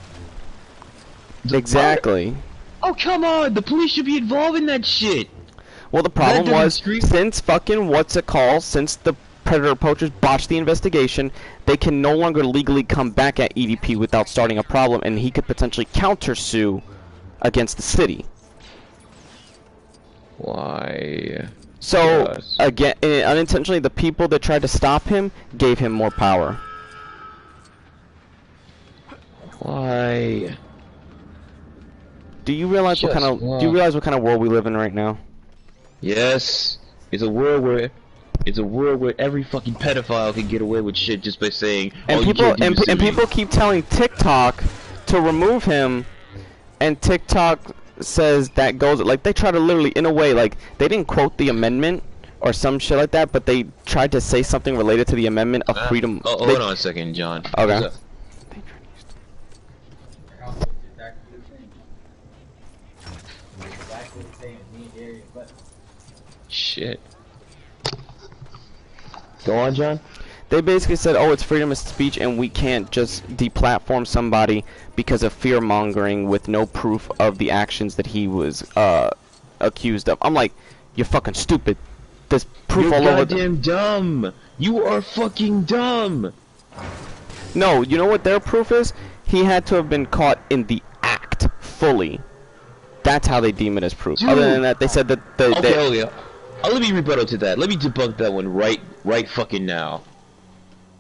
Exactly. Oh, come on. The police should be involved in that shit. Well, the problem was, since fucking since the Predator poachers botched the investigation, they can no longer legally come back at EDP without starting a problem, and he could potentially countersue against the city. Why? So, again, unintentionally, the people that tried to stop him gave him more power. Why? Do you realize what kind of world we live in right now? Yes. It's a world where every fucking pedophile can get away with shit just by saying, and people keep telling TikTok to remove him, and TikTok says that goes, like, they try to literally, in a way, like, they didn't quote the amendment or some shit like that, but they tried to say something related to the amendment of freedom. Oh, hold on a second, John. Okay. Shit. Go on, John. They basically said, oh, it's freedom of speech and we can't just deplatform somebody because of fear-mongering with no proof of the actions that he was accused of. I'm like, you're fucking stupid. There's proof all over. You're goddamn dumb. You are fucking dumb. No, you know what their proof is? He had to have been caught in the act fully. That's how they deem it as proof. Dude. Other than that, they said that let me rebuttal to that. Let me debunk that one right fucking now.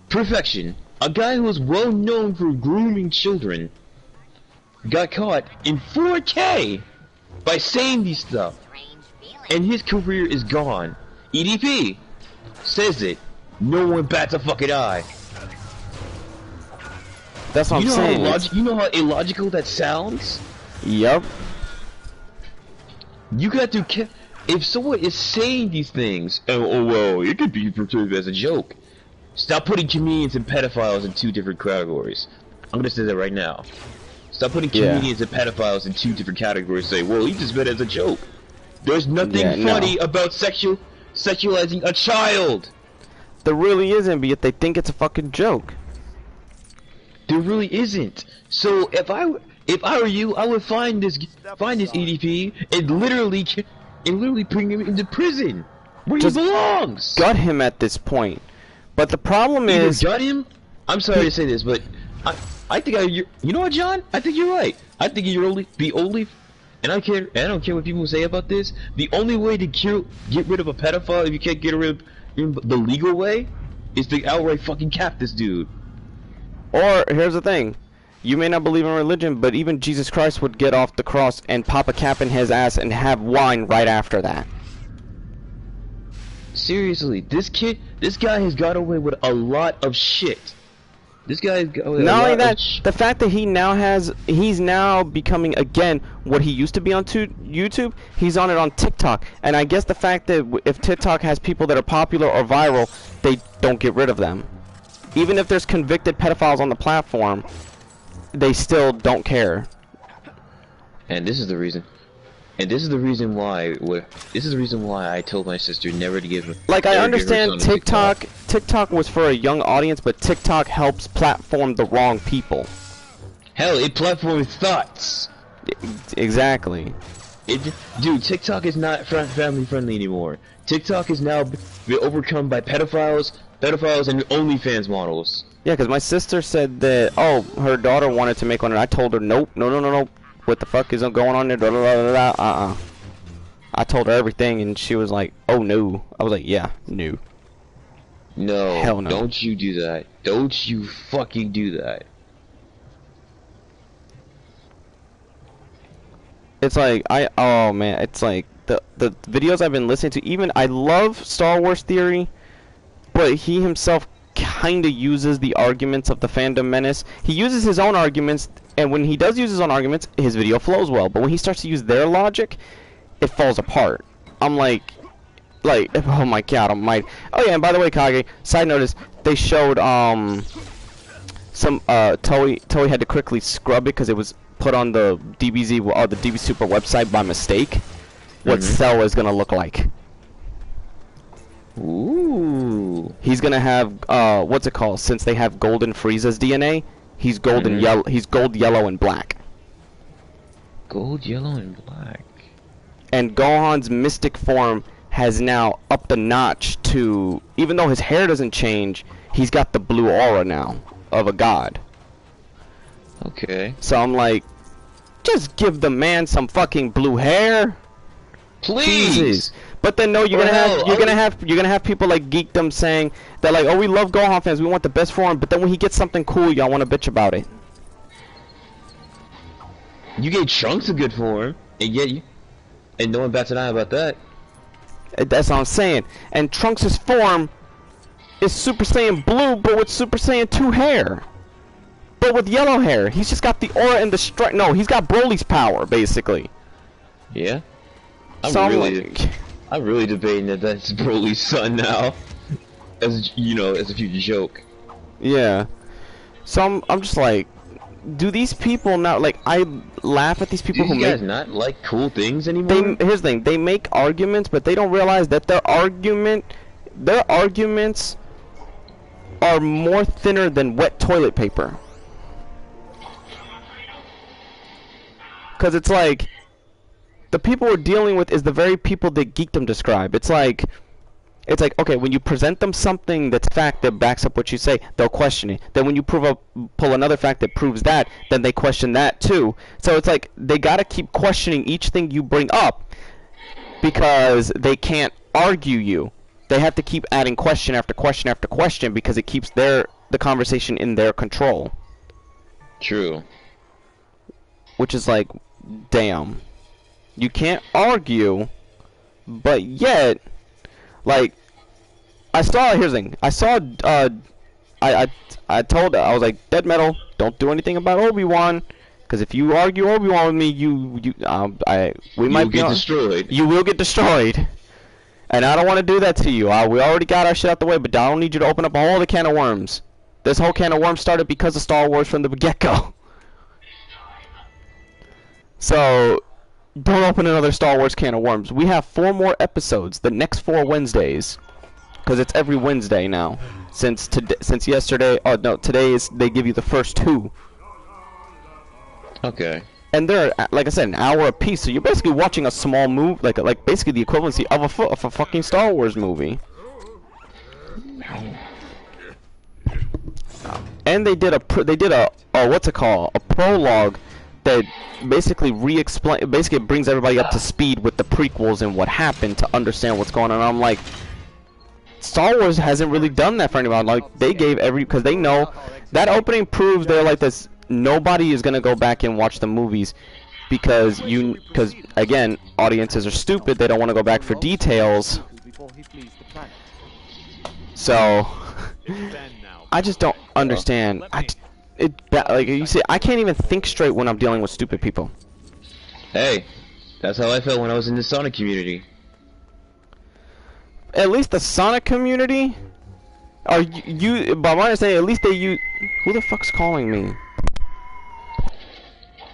Perfection. A guy who was well known for grooming children got caught in 4K by saying these stuff, and his career is gone. EDP says it. No one bats a fucking eye. That's what I'm saying. You know how illogical that sounds? Yep. You got to if someone is saying these things, oh well, it could be perceived as a joke. Stop putting comedians and pedophiles in two different categories. I'm gonna say that right now. Stop putting comedians and pedophiles in two different categories. Say, well, he just meant as a joke. There's nothing funny about sexualizing a child. There really isn't, but yet they think it's a fucking joke. There really isn't. So if I were you, I would find this EDP and literally bring him into prison where he belongs. Gut him at this point. But the problem is, gut him. I'm sorry to say this, but I think you know what, John? I think you're right. I think and I don't care what people say about this. The only way to get rid of a pedophile, if you can't get rid of him the legal way, is to outright fucking cap this dude. Or here's the thing. You may not believe in religion, but even Jesus Christ would get off the cross and pop a cap in his ass and have wine right after that. Seriously, this guy has got away with a lot of shit. This guy. Not only that, the fact that he's now becoming again what he used to be on YouTube. He's on it on TikTok, and I guess the fact that if TikTok has people that are popular or viral, they don't get rid of them. Even if there's convicted pedophiles on the platform, they still don't care. And this is the reason. And this is the reason why. This is the reason why I told my sister never to give him. Like, I understand TikTok was for a young audience, but TikTok helps platform the wrong people. Hell, it platforms thoughts. Exactly. Dude, TikTok is not family friendly anymore. TikTok is now been overcome by pedophiles, and OnlyFans models. Yeah, because my sister said that, oh, her daughter wanted to make one, and I told her, nope, no. What the fuck is going on there? I told her everything, and she was like, oh no. I was like, yeah, no. No, hell no. Don't you do that. Don't you fucking do that. It's like, oh man, it's like, the videos I've been listening to, even, I love Star Wars Theory, but he himself kind of uses the arguments of the fandom menace. He uses his own arguments, and when he does use his own arguments, his video flows well. But when he starts to use their logic, it falls apart. I'm like, oh my god, I'm like, oh yeah, and by the way, Kage, side note is, they showed, some, Toei had to quickly scrub it because it was put on the DBZ, or the DB Super website by mistake, what Cell is gonna look like. Ooh. He's gonna have what's it called? Since they have Golden Frieza's DNA, he's golden yellow. He's gold, yellow, and black. Gold, yellow, and black. And Gohan's mystic form has now upped a notch to, even though his hair doesn't change, he's got the blue aura now of a god. Okay. So I'm like, just give the man some fucking blue hair, please. Jesus. But then no, you're gonna have people like Geekdom saying that, like, oh, we love Gohan fans, we want the best for him, but then when he gets something cool, y'all want to bitch about it. You gave Trunks a good form, and yet and no one bats an eye about that. That's what I'm saying. And Trunks' form is Super Saiyan Blue, but with Super Saiyan 2 hair. But with yellow hair. He's just got the aura and the strength. No, he's got Broly's power, basically. Yeah? I'm really debating that that's Broly's son now. As, you know, as a future joke. Yeah. So I'm just like, do these people not, like, I laugh at these people who make... Do you guys not like cool things anymore? Here's the thing, they make arguments, but they don't realize that their arguments are more thinner than wet toilet paper. Because it's like, the people we're dealing with is the very people that Geekdom describe. It's like, okay, when you present them something that's fact that backs up what you say, they'll question it. Then when you pull another fact that proves that, then they question that too. So it's like, they gotta keep questioning each thing you bring up, because they can't argue you. They have to keep adding question after question after question, because it keeps the conversation in their control. True. Which is like, damn. You can't argue, but yet, like, here's the thing. I told her, I was like, Dead Metal, don't do anything about Obi-Wan, because if you argue Obi-Wan with me, we might get destroyed. You will get destroyed. And I don't want to do that to you. We already got our shit out the way, but I don't need you to open up a whole other can of worms. This whole can of worms started because of Star Wars from the get-go. So, don't open another Star Wars can of worms. We have 4 more episodes, the next 4 Wednesdays. Because it's every Wednesday now. Since yesterday, oh no, today they give you the first 2. Okay. And they're, like I said, an hour apiece, so you're basically watching a small movie, like basically the equivalency of a fucking Star Wars movie. And they did a what's it called? A prologue that basically basically brings everybody up to speed with the prequels and what happened to understand what's going on. I'm like, Star Wars hasn't really done that for anyone. Like, they gave because they know that opening proves they're like this. Nobody is gonna go back and watch the movies because again, audiences are stupid. They don't want to go back for details. So It's Ben now. I just don't understand. Like you see, I can't even think straight when I'm dealing with stupid people. Hey, that's how I felt when I was in the Sonic community. At least the Sonic community, are you by my understanding, at least they use. Who the fuck's calling me?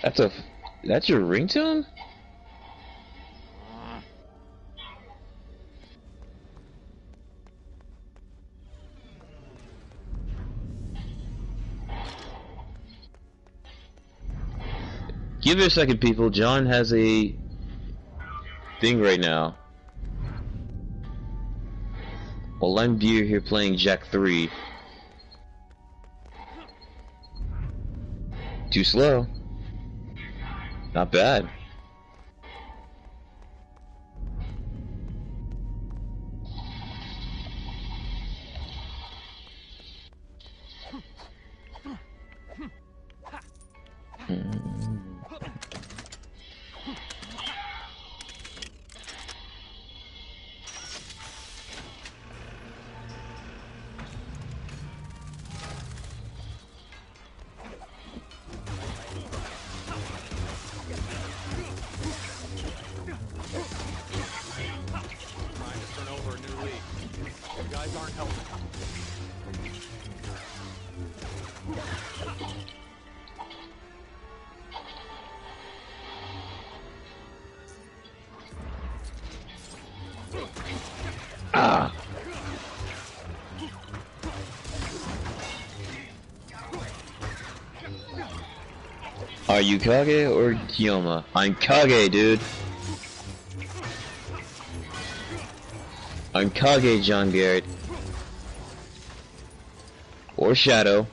That's your ringtone? Give it a second, people. John has a thing right now. While I'm here playing Jack 3. Too slow. Not bad. Trying to turn over a new leaf. You guys aren't helping. Ah. Are you Kage or Kiyoma? I'm Kage, dude. I'm Kage, John Garrett. Or Shadow.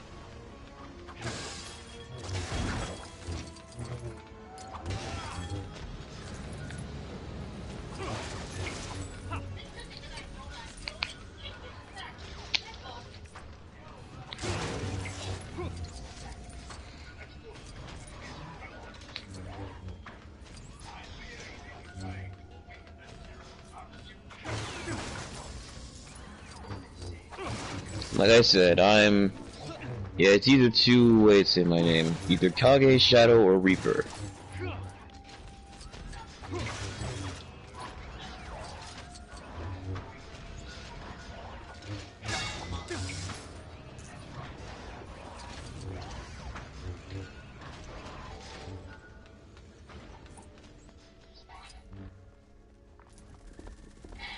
Like I said, yeah, it's either two ways to say my name. Either Kage, Shadow, or Reaper.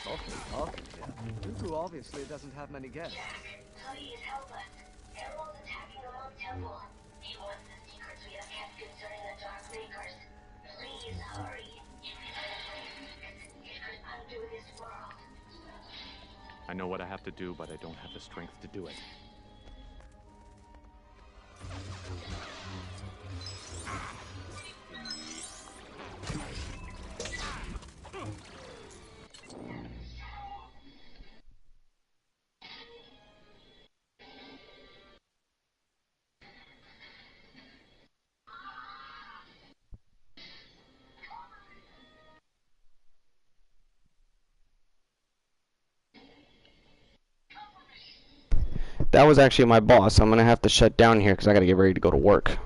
Awfully talking here. Dooku obviously doesn't have many guests. Please help us. Everyone's attacking the Monk Temple. He wants the secrets we have kept concerning the Dark Makers. Please hurry. If we find a way to fix it, it could undo this world. I know what I have to do, but I don't have the strength to do it. That was actually my boss. I'm gonna have to shut down here because I gotta get ready to go to work.